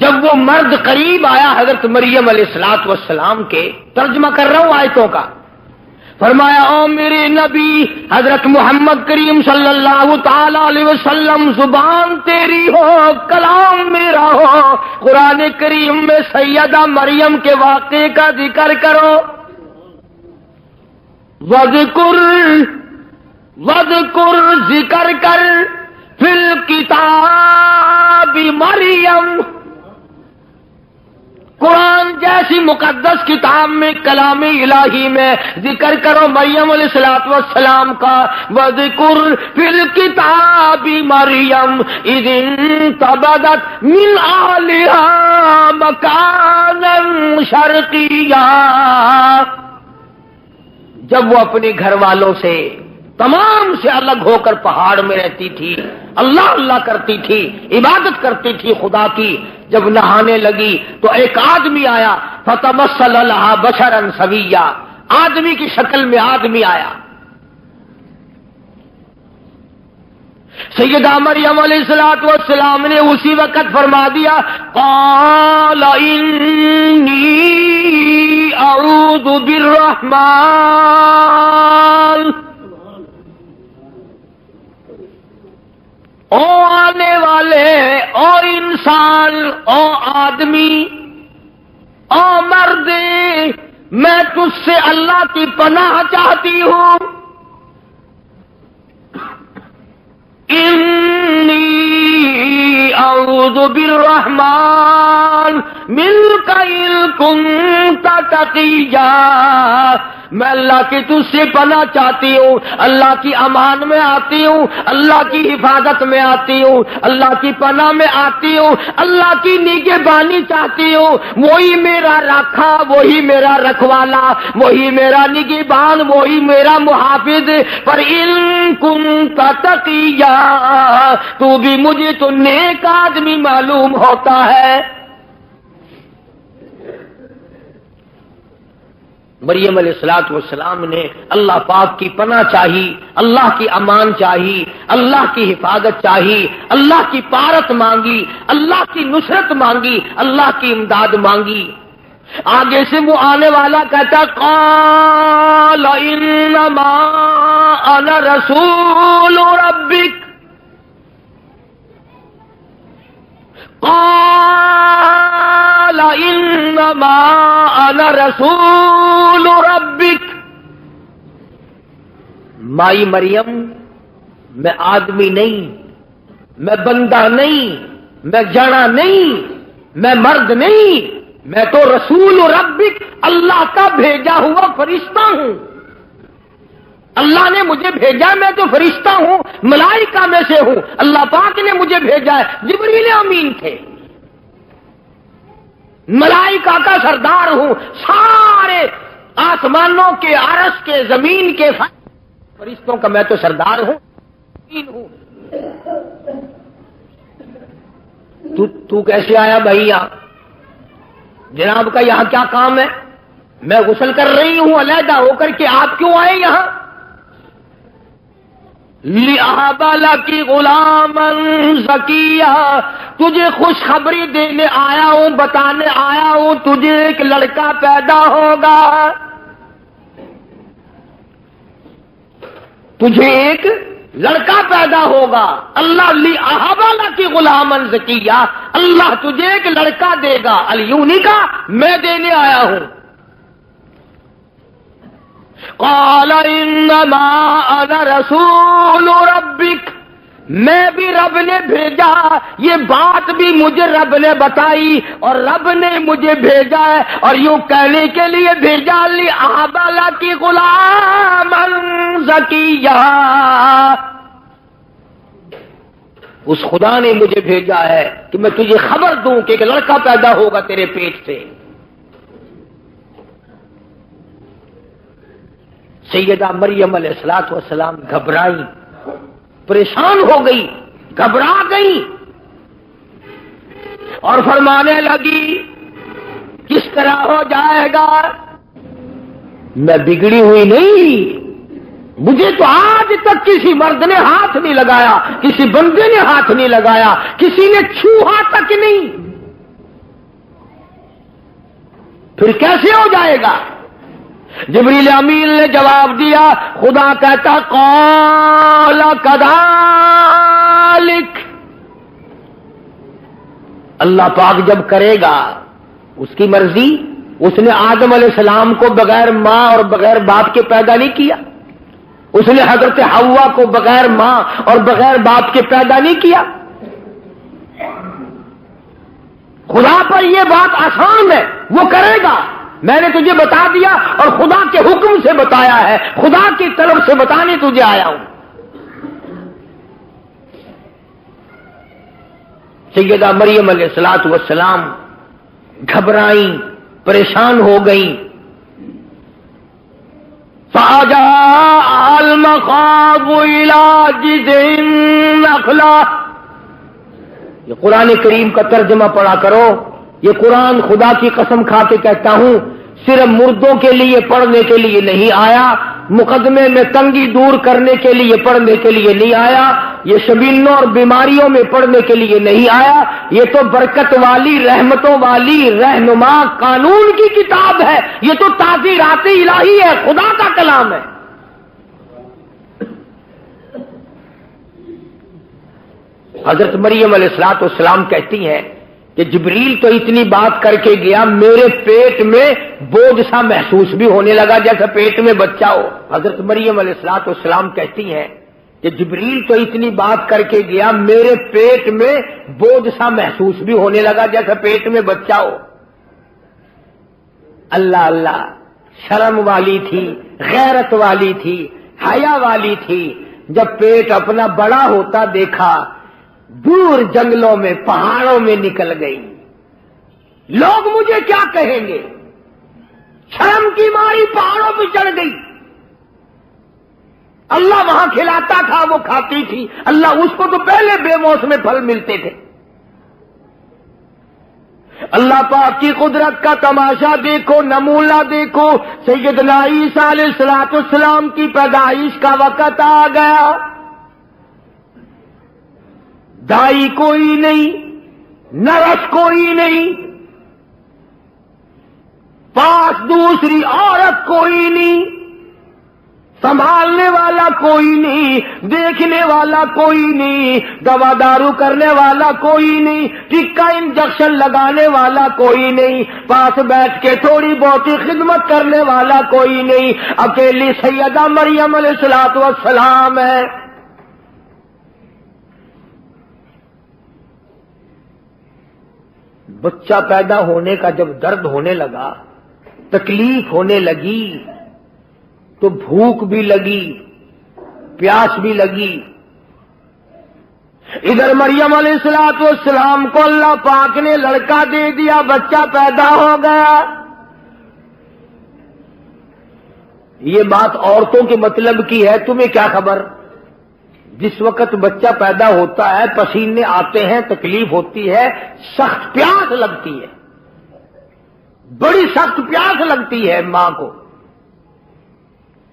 S3: جب وہ مرد قریب آیا حضرت مریم علیہ السلام کے، ترجمہ کر رہا ہوں آیتوں کا، فرمایا او میرے نبی حضرت محمد کریم صلی اللہ تعالی علیہ وسلم، زبان تیری ہو کلام میرا ہو، قرآن کریم میں سیدہ مریم کے واقعے کا ذکر کرو. وَاذْكُرْ ذکر کر فی الکتاب مریم، قرآن جیسی مقدس کتاب میں، کلام الہی میں ذکر کرو مریم علیہ السلام کا. وَاذْكُرْ فِي الْكِتَابِ مَرْيَمَ إِذِ انتَبَذَتْ مِنْ أَهْلِهَا مَكَانًا شَرْقِيًّا، جب وہ اپنے گھر والوں سے تمام سے الگ ہو کر پہاڑ میں رہتی تھی، اللہ اللہ کرتی تھی، عبادت کرتی تھی خدا کی. جب نہانے لگی تو ایک آدمی آیا، فتمثل لها بشرا سویا، آدمی کی شکل میں آدمی آیا. سیدہ مریم علیہ السلام نے اسی وقت فرما دیا، قال انی اعوذ بالرحمن. او آنے والے، او انسان، او آدمی، او مرد، میں تجھ سے اللہ کی پناہ چاہتی ہوں. انی اعوذ بالرحمن منک ان کنت تقیا، میں اللہ کی تجھ سے پناہ چاہتی ہوں، اللہ کی امان میں آتی ہوں، اللہ کی حفاظت میں آتی ہوں، اللہ کی پناہ میں آتی ہوں، اللہ کی نگہبانی چاہتی ہوں. وہی میرا رکھا، وہی میرا رکھوالا، وہی میرا نگہبان، وہی میرا محافظ. پر ان کنت تقیا، تو بھی مجھے تو نیک آدمی معلوم ہوتا ہے. مریم علیہ السلام نے اللہ پاک کی پناہ چاہی، اللہ کی امان چاہی، اللہ کی حفاظت چاہی، اللہ کی پارت مانگی، اللہ کی نصرت مانگی، اللہ کی امداد مانگی. آگے سے وہ آنے والا کہتا، قال انما انا رسول ربک، قال انما انا رسول ربک. مائی مریم، میں آدمی نہیں، میں بندہ نہیں، میں جڑا نہیں، میں مرد نہیں، میں تو رسول ربک، اللہ کا بھیجا ہوا فرشتہ ہوں. اللہ نے مجھے بھیجا، میں تو فرشتہ ہوں، ملائکہ میں سے ہوں، اللہ پاک نے مجھے بھیجا ہے. جبریل امین تھے، ملائکہ کا سردار ہوں، سارے آسمانوں کے، عرش کے، زمین کے فرشتوں کا میں تو سردار ہوں. تو کیسے آیا بھائی یہاں؟ جناب کا یہاں کیا کام ہے؟ میں غسل کر رہی ہوں علیحدہ ہو کر کے، آپ کیوں آئے یہاں؟ لِأَهَبَ لَكِ غُلَامًا زَكِيًّا، تجھے خوشخبری دینے آیا ہوں، بتانے آیا ہوں، تجھے ایک لڑکا پیدا ہوگا، تجھے ایک لڑکا پیدا ہوگا. اللہ لِأَهَبَ لَكِ غُلَامًا زَكِيًّا، اللہ تجھے ایک لڑکا دے گا. الیونی کا میں دینے آیا ہوں. قال انما انا رسول ربک، میں بھی رب نے بھیجا، یہ بات بھی مجھے رب نے بتائی اور رب نے مجھے بھیجا ہے، اور یوں کہنے کے لیے بھیجا، لِأَهَبَ لَكِ غُلَامًا زَكِيًّا، اس خدا نے مجھے بھیجا ہے کہ میں تجھے خبر دوں کہ ایک لڑکا پیدا ہوگا تیرے پیٹ سے. سیدہ مریم علیہ السلام گھبرائی، پریشان ہو گئی، گھبرا گئی اور فرمانے لگی، کس طرح ہو جائے گا؟ میں بگڑی ہوئی نہیں، مجھے تو آج تک کسی مرد نے ہاتھ نہیں لگایا، کسی بندے نے ہاتھ نہیں لگایا، کسی نے چھوہا تک نہیں، پھر کیسے ہو جائے گا؟ جبریل امین نے جواب دیا، خدا کہتا، قال کذالک، اللہ پاک جب کرے گا، اس کی مرضی، اس نے آدم علیہ السلام کو بغیر ماں اور بغیر باپ کے پیدا نہیں کیا. اس نے حضرت حوا کو بغیر ماں اور بغیر باپ کے پیدا نہیں کیا. خدا پر یہ بات آسان ہے، وہ کرے گا. میں نے تجھے بتا دیا اور خدا کے حکم سے بتایا ہے، خدا کی طرف سے بتانے تجھے آیا ہوں. سیدہ مریم علیہ الصلوۃ والسلام گھبرائیں، پریشان ہو گئیں. فَأَجَاءَ الْمَخَاضُ إِلَىٰ جِذْعِ النَّخْلَةِ. یہ قرآن کریم کا ترجمہ پڑھا کرو. یہ قرآن خدا کی قسم کھا کے کہتا ہوں صرف مردوں کے لیے پڑھنے کے لیے نہیں آیا، مقدمے میں تنگی دور کرنے کے لیے پڑھنے کے لیے نہیں آیا، یہ شبینوں اور بیماریوں میں پڑھنے کے لیے نہیں آیا. یہ تو برکت والی، رحمتوں والی، رہنما قانون کی کتاب ہے. یہ تو تعزیرات الہی ہے، خدا کا کلام ہے. حضرت مریم علیہ الصلوۃ والسلام کہتی ہیں کہ جبریل تو اتنی بات کر کے گیا، میرے پیٹ میں بوجھ سا محسوس بھی ہونے لگا جیسے پیٹ میں بچہ ہو. حضرت مریم علیہ الصلوۃ والسلام کہتی ہیں کہ جبریل تو اتنی بات کر کے گیا، میرے پیٹ میں بوجھ سا محسوس بھی ہونے لگا جیسے پیٹ میں بچہ ہو. اللہ اللہ، شرم والی تھی، غیرت والی تھی، حیا والی تھی. جب پیٹ اپنا بڑا ہوتا دیکھا، دور جنگلوں میں پہاڑوں میں نکل گئی. لوگ مجھے کیا کہیں گے؟ شرم کی ماری پہاڑوں پہ چڑھ گئی. اللہ وہاں کھلاتا تھا، وہ کھاتی تھی. اللہ اس کو تو پہلے بے موسم پھل ملتے تھے. اللہ پاک کی قدرت کا تماشا دیکھو، نمونہ دیکھو. سیدنا عیسیٰ علیہ الصلوۃ والسلام کی پیدائش کا وقت آ گیا. دائی کوئی نہیں، نرس کوئی نہیں، پاس دوسری عورت کوئی نہیں، سنبھالنے والا کوئی نہیں، دیکھنے والا کوئی نہیں، دوا دارو کرنے والا کوئی نہیں، ٹکا انجیکشن لگانے والا کوئی نہیں، پاس بیٹھ کے تھوڑی بہت خدمت کرنے والا کوئی نہیں. اکیلی سیدہ مریم علیہ الصلوۃ والسلام ہے. بچہ پیدا ہونے کا جب درد ہونے لگا، تکلیف ہونے لگی، تو بھوک بھی لگی، پیاس بھی لگی. ادھر مریم علیہ الصلوۃ والسلام کو اللہ پاک نے لڑکا دے دیا، بچہ پیدا ہو گیا. یہ بات عورتوں کے مطلب کی ہے، تمہیں کیا خبر؟ جس وقت بچہ پیدا ہوتا ہے، پسینے آتے ہیں، تکلیف ہوتی ہے، سخت پیاس لگتی ہے، بڑی سخت پیاس لگتی ہے ماں کو.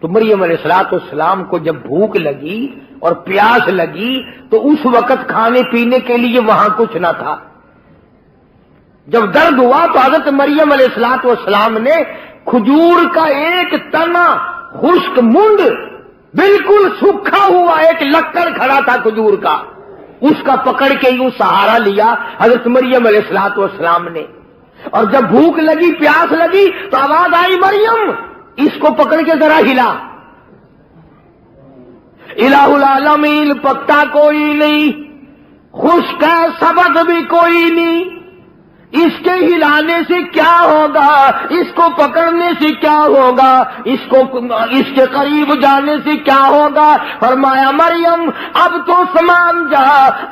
S3: تو مریم علیہ الصلوۃ والسلام کو جب بھوک لگی اور پیاس لگی تو اس وقت کھانے پینے کے لیے وہاں کچھ نہ تھا. جب درد ہوا تو حضرت مریم علیہ الصلوۃ والسلام نے کھجور کا ایک تنا، خشک منڈ، بالکل سوکھا ہوا ایک لکڑ کھڑا تھا کھجور کا، اس کا پکڑ کے یوں سہارا لیا حضرت مریم علیہ الصلوۃ والسلام نے. اور جب بھوک لگی، پیاس لگی تو آواز آئی، مریم اس کو پکڑ کے ذرا ہلا. الہ العالمین، پکتا کوئی نہیں، خشک ہے، سبز بھی کوئی نہیں. اس کے ہلانے سے کیا ہوگا؟ اس کو پکڑنے سے کیا ہوگا؟ اس کے قریب جانے سے کیا ہوگا؟ فرمایا مریم اب تو سمجھ جا،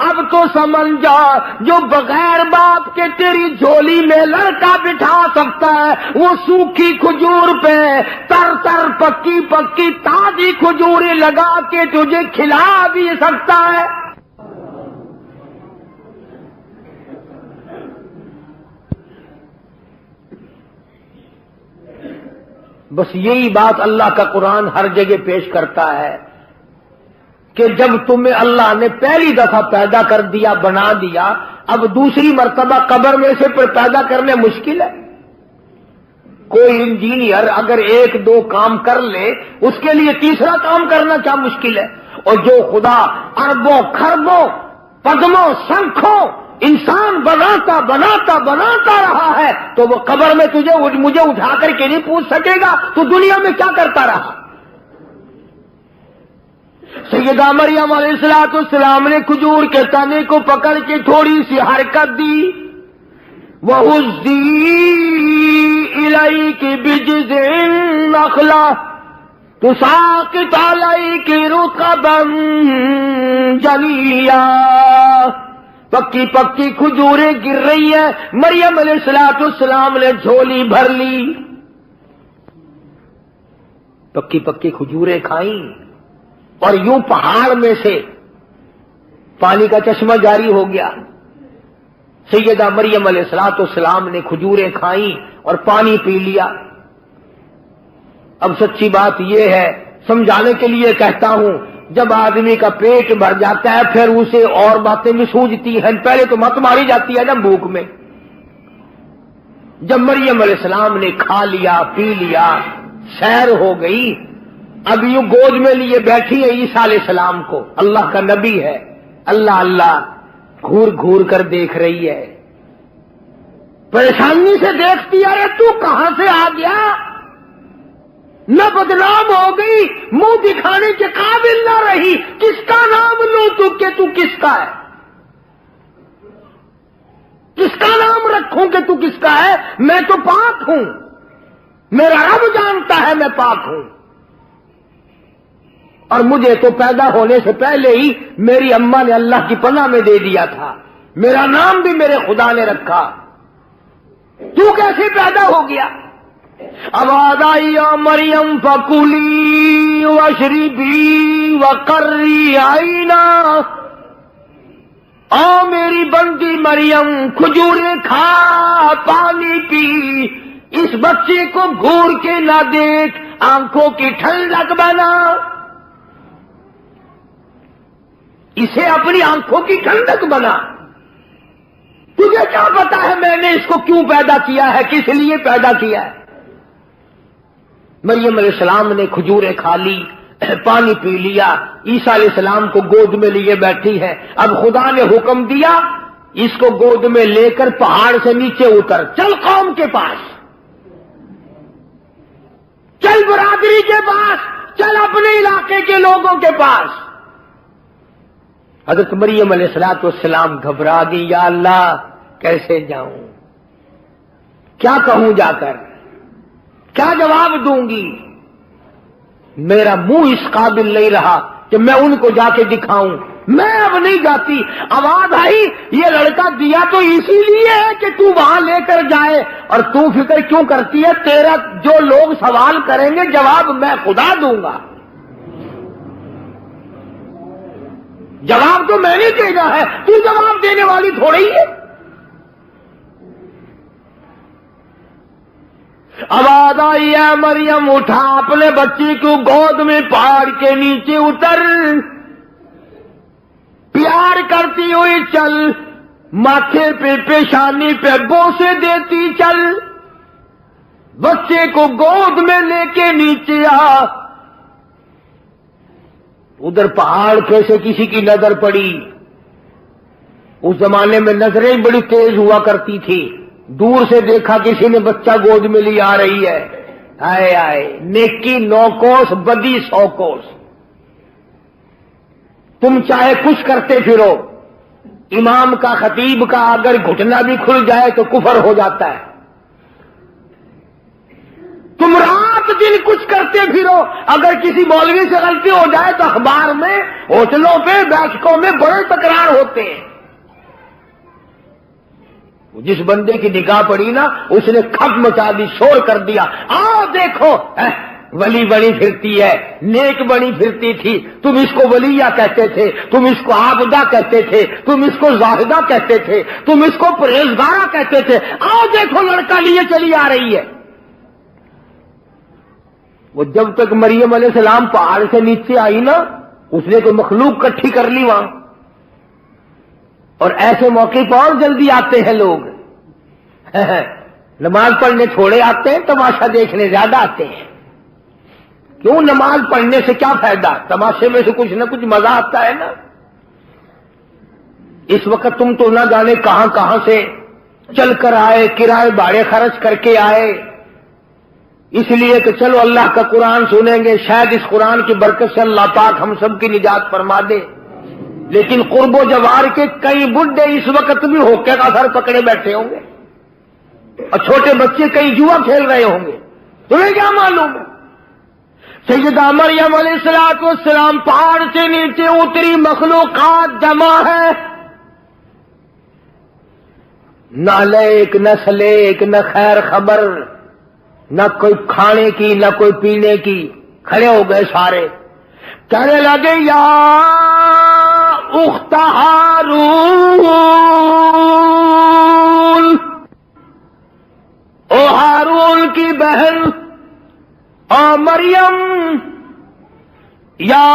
S3: اب تو سمجھ جا، جو بغیر باپ کے تیری جھولی میں لڑکا بٹھا سکتا ہے وہ سوکھی کھجور پہ تر تر پکی پکی تازی کھجوریں لگا کے تجھے کھلا بھی سکتا ہے. بس یہی بات اللہ کا قرآن ہر جگہ پیش کرتا ہے کہ جب تمہیں اللہ نے پہلی دفعہ پیدا کر دیا، بنا دیا، اب دوسری مرتبہ قبر میں سے پیدا کرنے مشکل ہے. کوئی انجینئر اگر ایک دو کام کر لے، اس کے لیے تیسرا کام کرنا کیا مشکل ہے. اور جو خدا اربوں، کھربوں، پدموں، شنکھوں انسان بناتا بناتا بناتا رہا ہے تو وہ قبر میں مجھے اٹھا کر کے نہیں پوچھ سکے گا تو دنیا میں کیا کرتا رہا. سیدہ مریم علیہ السلام نے کھجور کے تنے کو پکڑ کے تھوڑی سی حرکت دی. وَهُزِّي إِلَيْكِ بِجِذْعِ النَّخْلَةِ تُسَاقِطُ عَلَيْكِ رُطَبًا جَنِيًّا. پکی پکی کھجوریں گر رہی ہیں. مریم علیہ السلام نے جھولی بھر لی, پکی پکی کھجوریں کھائیں اور یوں پہاڑ میں سے پانی کا چشمہ جاری ہو گیا. سیدہ مریم علیہ السلام نے کھجوریں کھائیں اور پانی پی لیا. اب سچی بات یہ ہے, سمجھانے کے لیے کہتا ہوں, جب آدمی کا پیٹ بھر جاتا ہے پھر اسے اور باتیں بھی سوجتی ہیں. پہلے تو مت ماری جاتی ہے نا بھوک میں. جب مریم علیہ السلام نے کھا لیا پی لیا, سیر ہو گئی, اب یوں گود میں لیے بیٹھی ہے عیسیٰ علیہ السلام کو. اللہ کا نبی ہے, اللہ اللہ گھور گھور کر دیکھ رہی ہے, پریشانی سے دیکھتی ہے. ارے تو کہاں سے آ گیا؟ نہ بدنام ہو گئی, منہ دکھانے کے قابل نہ رہی. کس کا نام لوں تو کہ تو کس کا ہے؟ کس کا نام رکھوں کہ تو کس کا ہے؟ میں تو پاک ہوں, میرا رب جانتا ہے میں پاک ہوں. اور مجھے تو پیدا ہونے سے پہلے ہی میری اماں نے اللہ کی پناہ میں دے دیا تھا. میرا نام بھی میرے خدا نے رکھا. تو کیسے پیدا ہو گیا؟ آواز آئی یا مریم فکلی واشربی وقری عینا. او میری بندی مریم, کھجوریں کھا پانی پی, اس بچے کو گھور کے نہ دیکھ, آنکھوں کی ٹھنڈک بنا. اسے اپنی آنکھوں کی ٹھنڈک بنا. تجھے کیا پتا ہے میں نے اس کو کیوں پیدا کیا ہے, کس لیے پیدا کیا ہے؟ مریم علیہ السلام نے کھجوریں کھا لی, پانی پی لیا, عیسیٰ علیہ السلام کو گود میں لیے بیٹھی ہے. اب خدا نے حکم دیا اس کو گود میں لے کر پہاڑ سے نیچے اتر, چل قوم کے پاس, چل برادری کے پاس, چل اپنے علاقے کے لوگوں کے پاس. حضرت مریم علیہ السلام گھبرا گئی, یا اللہ کیسے جاؤں, کیا کہوں جا کر, کیا جواب دوں گی؟ میرا منہ اس قابل نہیں رہا کہ میں ان کو جا کے دکھاؤں. میں اب نہیں جاتی. آواز آئی یہ لڑکا دیا تو اسی لیے ہے کہ تو وہاں لے کر جائے, اور تو فکر کیوں کرتی ہے؟ تیرا جو لوگ سوال کریں گے جواب میں خدا دوں گا. جواب تو میں نے دینا ہے, تو جواب دینے والی تھوڑی ہے. آواز آئی ہے مریم اٹھا, اپنے بچی کو گود میں پہاڑ کے نیچے اتر, پیار کرتی ہوئی چل, ماتھے پہ پیشانی پہ بوسے دیتی چل, بچے کو گود میں لے کے نیچے آ. ادھر پہاڑ پہ سے کسی کی نظر پڑی. اس زمانے میں نظریں بڑی تیز ہوا کرتی تھی. دور سے دیکھا کسی نے بچہ گود میں لی آ رہی ہے, آئے آئے, نیکی 9 کوس بدی 100 کوس. تم چاہے کچھ کرتے پھرو, امام کا خطیب کا اگر گھٹنا بھی کھل جائے تو کفر ہو جاتا ہے. تم رات دن کچھ کرتے پھرو, اگر کسی مولوی سے غلطی ہو جائے تو اخبار میں, ہوٹلوں پہ, بیٹھکوں میں بڑے تکرار ہوتے ہیں. جس بندے کی نگاہ پڑی نا اس نے کھپ مچا دی, شور کر دیا, آؤ دیکھو ولی بنی پھرتی ہے, نیک بنی پھرتی تھی. تم اس کو ولیہ کہتے تھے, تم اس کو عابدہ کہتے تھے, تم اس کو زاہدہ کہتے تھے, تم اس کو پرہیزگارہ کہتے تھے. آؤ دیکھو لڑکا لیے چلی آ رہی ہے. وہ جب تک مریم علیہ السلام پہاڑ سے نیچے آئی نا, اس نے تو مخلوق کٹھی کر لی وہاں. اور ایسے موقع پر اور جلدی آتے ہیں لوگ, نماز پڑھنے تھوڑے آتے ہیں, تماشا دیکھنے زیادہ آتے ہیں. کیوں؟ نماز پڑھنے سے کیا فائدہ؟ تماشے میں سے کچھ نہ کچھ مزہ آتا ہے نا. اس وقت تم تو نہ جانے کہاں کہاں سے چل کر آئے، کرائے بھاڑے خرچ کر کے آئے، اس لیے کہ چلو اللہ کا قرآن سنیں گے، شاید اس قرآن کی برکت سے اللہ پاک ہم سب کی نجات فرما دے۔ لیکن قرب و جوار کے کئی بڈھے اس وقت بھی ہوکے کا سر پکڑے بیٹھے ہوں گے، اور چھوٹے بچے کئی جوا کھیل رہے ہوں گے، تمہیں کیا معلوم ہے؟ سیدہ مریم علیہ السلام پہاڑ سے نیچے اتری، مخلوقات جمع ہے، نہ لیک نہ سلیک نہ خیر خبر، نہ کوئی کھانے کی نہ کوئی پینے کی، کھڑے ہو گئے سارے، کہنے لگے یا اخت ہارون، او ہارون کی بہن، او مریم، یا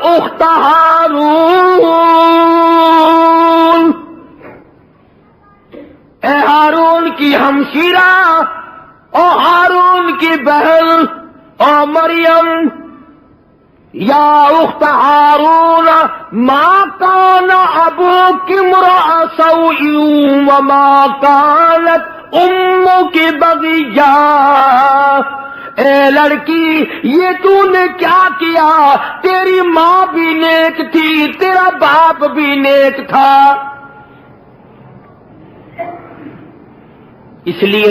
S3: اخت ہارون، اے ہارون کی ہمشیرہ، او ہارون کی بہن، او مریم، یا اخت ہارون ما کان ابوک امرأ سوء وما کانت امک بغیا، اے لڑکی یہ تو نے کیا کیا، تیری ماں بھی نیک تھی، تیرا باپ بھی نیک تھا۔ اس لیے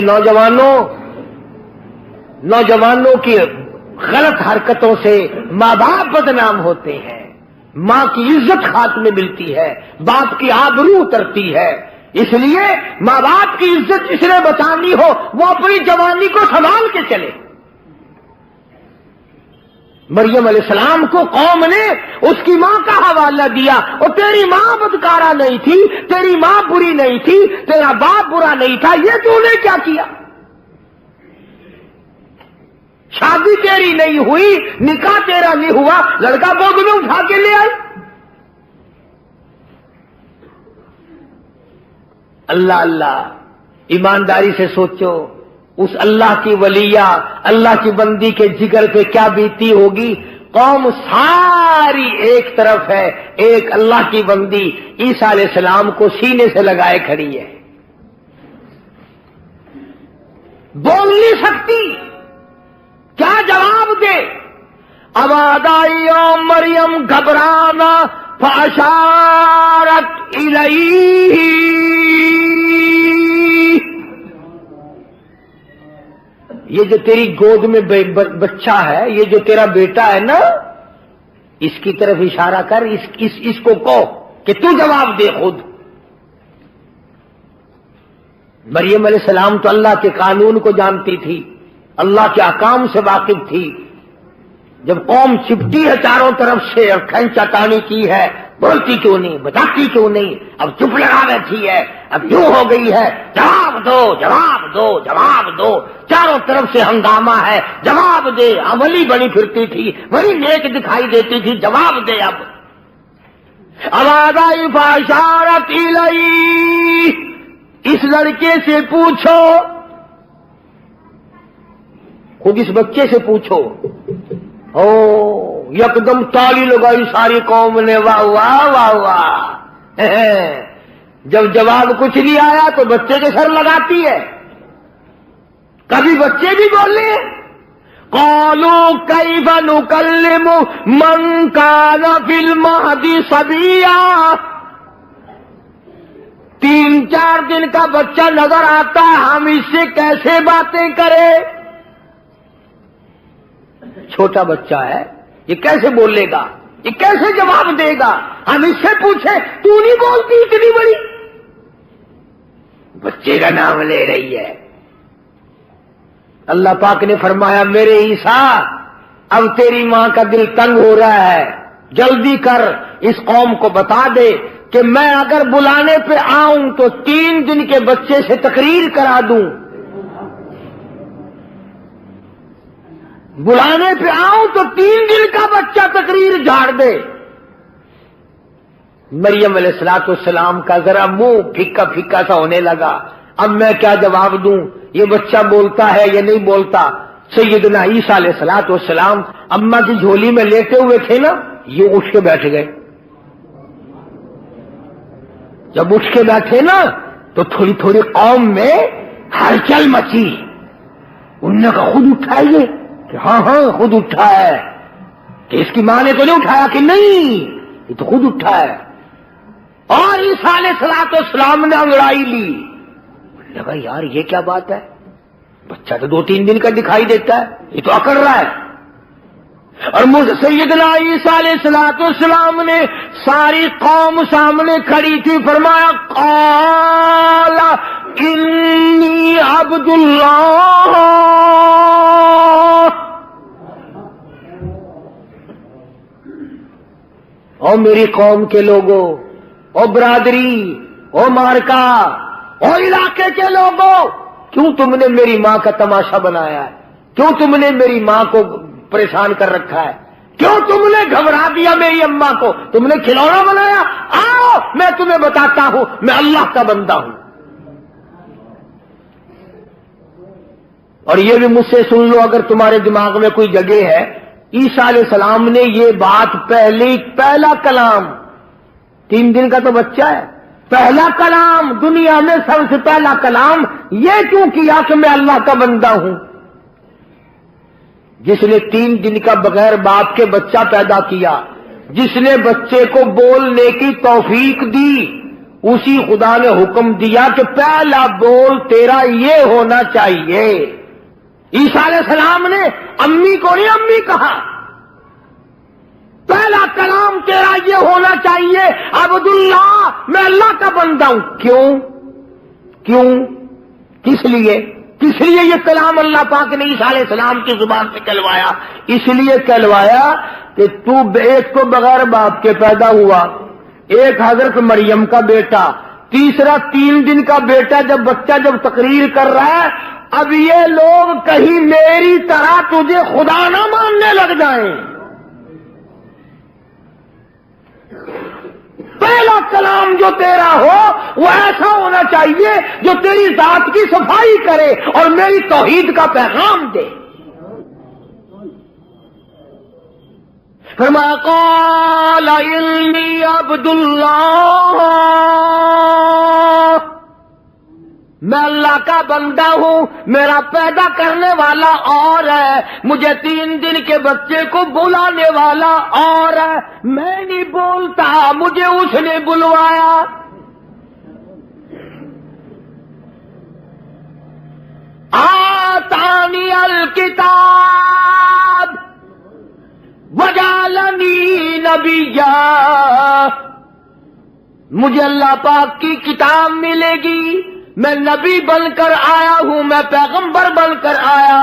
S3: نوجوانوں کی غلط حرکتوں سے ماں باپ بدنام ہوتے ہیں، ماں کی عزت خاتمے میں ملتی ہے، باپ کی آبرو اترتی ہے۔ اس لیے ماں باپ کی عزت جس نے بچانی ہو وہ اپنی جوانی کو سنبھال کے چلے۔ مریم علیہ السلام کو قوم نے اس کی ماں کا حوالہ دیا، اور تیری ماں بدکارہ نہیں تھی، تیری ماں بری نہیں تھی، تیرا باپ برا نہیں تھا، یہ تو نے کیا کیا؟ شادی تیری نہیں ہوئی، نکاح تیرا نہیں ہوا، لڑکا گود میں اٹھا کے لے آئی۔ اللہ اللہ، ایمانداری سے سوچو، اس اللہ کی ولیہ، اللہ کی بندی کے جگر پہ کیا بیتی ہوگی۔ قوم ساری ایک طرف ہے، ایک اللہ کی بندی عیسیٰ علیہ السلام کو سینے سے لگائے کھڑی ہے، بول نہیں سکتی، کیا جواب دے؟ اب آدائی او مریم گھبرانا، فاشارت الیہ، یہ جو تیری گود میں بچہ ہے، یہ جو تیرا بیٹا ہے نا، اس کی طرف اشارہ کر، اس کو کہو کہ تو جواب دے خود۔ مریم علیہ السلام تو اللہ کے قانون کو جانتی تھی، اللہ کے احکام سے واقف تھی۔ جب قوم چپٹی ہے چاروں طرف سے اور کھینچا تانی کی ہے، بولتی کیوں نہیں، بتاتی کیوں نہیں، اب چپ لگا بیٹھی ہے، اب یوں ہو گئی ہے، جواب دو جواب دو جواب دو، چاروں طرف سے ہنگامہ ہے، جواب دے۔ عملی بنی پھرتی تھی، بڑی نیک دکھائی دیتی تھی، جواب دے۔ اب آئی فاشارت الیہ، اس لڑکے سے پوچھو، خود اس بچے سے پوچھو۔ او یکدم تالی لگائی ساری قوم نے، واہ واہ واہ واہ۔ جب جواب کچھ نہیں آیا تو بچے کے سر لگاتی ہے۔ کبھی بچے بھی بولے، قالوا کیف نکلم من کان فی المہد صبیا، 3-4 دن کا بچہ نظر آتا ہے، ہم اس سے کیسے باتیں کریں؟ چھوٹا بچہ ہے، یہ کیسے بولے گا، یہ کیسے جواب دے گا؟ ہم اس سے پوچھیں، تو نہیں بولتی اتنی بڑی؟ بچے کا نام لے رہی ہے۔ اللہ پاک نے فرمایا، میرے عیسیٰ اب تیری ماں کا دل تنگ ہو رہا ہے، جلدی کر اس قوم کو بتا دے کہ میں اگر بلانے پہ آؤں تو 3 دن کے بچے سے تقریر کرا دوں، بلانے پہ آؤں تو 3 دن کا بچہ تقریر جھاڑ دے۔ مریم علیہ السلام کا ذرا منہ پھکا پھکا سا ہونے لگا، اب میں کیا جواب دوں، یہ بچہ بولتا ہے یا نہیں بولتا؟ سیدنا عیسیٰ علیہ السلام اماں کی جھولی میں لیٹے ہوئے تھے نا، یہ اٹھ کے بیٹھ گئے۔ جب اٹھ کے بیٹھے نا تو تھوڑی تھوڑی قوم میں ہلچل مچی. انہوں نے کہا خود اٹھا ہے یہ؟ کہ ہاں ہاں خود اٹھا ہے. کہ اس کی ماں نے تو نہیں اٹھایا؟ کہ نہیں یہ تو خود اٹھا ہے. اور عیسیٰ علیہ السلام نے انگڑائی لی. لگا یار یہ کیا بات ہے، بچہ تو 2-3 دن کا دکھائی دیتا ہے، یہ تو اکڑ رہا ہے. اور سیدنا عیسیٰ علیہ السلام نے ساری قوم سامنے کھڑی تھی، فرمایا قال انی عبد اللہ. او میری قوم کے لوگوں، او برادری، او مارکا، او علاقے کے لوگوں، کیوں تم نے میری ماں کا تماشا بنایا ہے؟ کیوں تم نے میری ماں کو پریشان کر رکھا ہے؟ کیوں تم نے گھبرا دیا میری اماں کو؟ تم نے کھلونا بنایا؟ آؤ میں تمہیں بتاتا ہوں میں اللہ کا بندہ ہوں. اور یہ بھی مجھ سے سن لو اگر تمہارے دماغ میں کوئی جگہ ہے. عیسیٰ علیہ السلام نے یہ بات پہلا کلام، 3 دن کا تو بچہ ہے، پہلا کلام دنیا میں سب سے پہلا کلام یہ کیوں کیا کہ میں اللہ کا بندہ ہوں؟ جس نے 3 دن کا بغیر باپ کے بچہ پیدا کیا، جس نے بچے کو بولنے کی توفیق دی، اسی خدا نے حکم دیا کہ پہلا بول تیرا یہ ہونا چاہیے. عیسیٰ علیہ السلام نے امی کو نہیں امی کہا، پہلا کلام تیرا یہ ہونا چاہیے عبداللہ، میں اللہ کا بندہ ہوں. کیوں کس لیے یہ کلام اللہ پاک نے عیسیٰ علیہ السلام کی زبان سے کہلوایا؟ اس لیے کہلوایا کہ تو ایک تو بغیر باپ کے پیدا ہوا، ایک حضرت مریم کا بیٹا، تیسرا 3 دن کا بیٹا. جب بچہ تقریر کر رہا ہے، اب یہ لوگ کہیں میری طرح تجھے خدا نہ ماننے لگ جائیں. پہلا کلام جو تیرا ہو وہ ایسا ہونا چاہیے جو تیری ذات کی صفائی کرے اور میری توحید کا پیغام دے. فرمایا قال انی عبد اللہ، میں اللہ کا بندہ ہوں، میرا پیدا کرنے والا اور ہے، مجھے 3 دن کے بچے کو بلانے والا اور ہے. میں نہیں بولتا، مجھے اس نے بلوایا. آتانی الکتاب وجعلنی نبیا، مجھے اللہ پاک کی کتاب ملے گی، میں نبی بن کر آیا ہوں، میں پیغمبر بن کر آیا.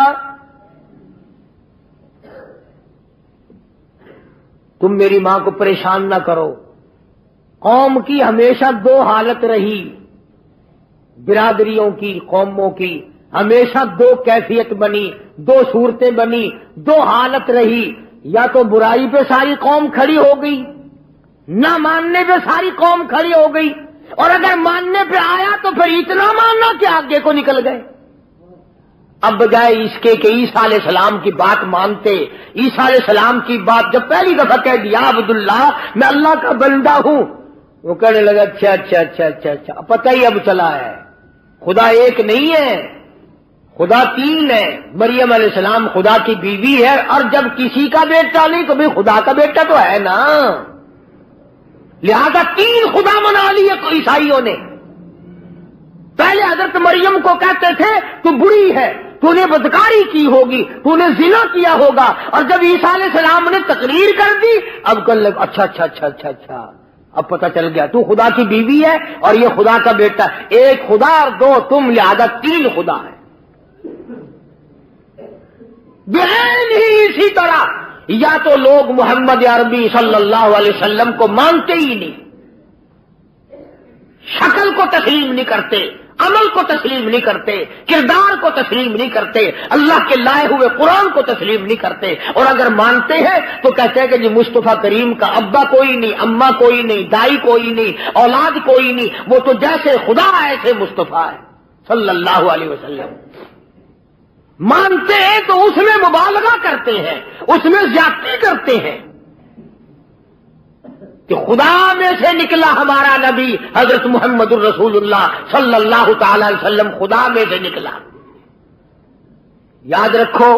S3: تم میری ماں کو پریشان نہ کرو. قوم کی ہمیشہ 2 حالت رہی، برادریوں کی، قوموں کی ہمیشہ 2 کیفیت بنی، 2 صورتیں بنی، 2 حالت رہی. یا تو برائی پہ ساری قوم کھڑی ہو گئی، نہ ماننے پہ ساری قوم کھڑی ہو گئی، اور اگر ماننے پہ آیا تو پھر اتنا ماننا کہ آگے کو نکل گئے. اب بجائے اس کے کہ عیسیٰ علیہ السلام کی بات مانتے، عیسیٰ علیہ السلام کی بات جب پہلی دفعہ کہہ دیا عبداللہ میں اللہ کا بندہ ہوں، وہ کہنے لگا اچھا پتہ ہی اب چلا ہے خدا ایک نہیں ہے، خدا 3 ہے. مریم علیہ السلام خدا کی بیوی ہے، اور جب کسی کا بیٹا نہیں تو بھی خدا کا بیٹا تو ہے نا، لہذا 3 خدا منا لیے عیسائیوں نے. پہلے حضرت مریم کو کہتے تھے تو بری ہے، تو نے بدکاری کی ہوگی، تو نے زنا کیا ہوگا، اور جب عیسیٰ علیہ السلام نے تقریر کر دی اب کل اچھا اب پتہ چل گیا تو خدا کی بیوی ہے اور یہ خدا کا بیٹا. 1 خدا اور 2 تم، لہذا 3 خدا ہے. بہن ہی اسی طرح یا تو لوگ محمد عربی صلی اللہ علیہ وسلم کو مانتے ہی نہیں، شکل کو تسلیم نہیں کرتے، عمل کو تسلیم نہیں کرتے، کردار کو تسلیم نہیں کرتے، اللہ کے لائے ہوئے قرآن کو تسلیم نہیں کرتے، اور اگر مانتے ہیں تو کہتے ہیں کہ جی مصطفیٰ کریم کا ابا کوئی نہیں، اماں کوئی نہیں، دائی کوئی نہیں، اولاد کوئی نہیں، وہ تو جیسے خدا ایسے مصطفیٰ ہے صلی اللہ علیہ وسلم. مانتے ہیں تو اس میں مبالغہ کرتے ہیں، اس میں زیادتی کرتے ہیں. کہ خدا میں سے نکلا ہمارا نبی حضرت محمد الرسول اللہ صلی اللہ تعالی علیہ وسلم خدا میں سے نکلا. یاد رکھو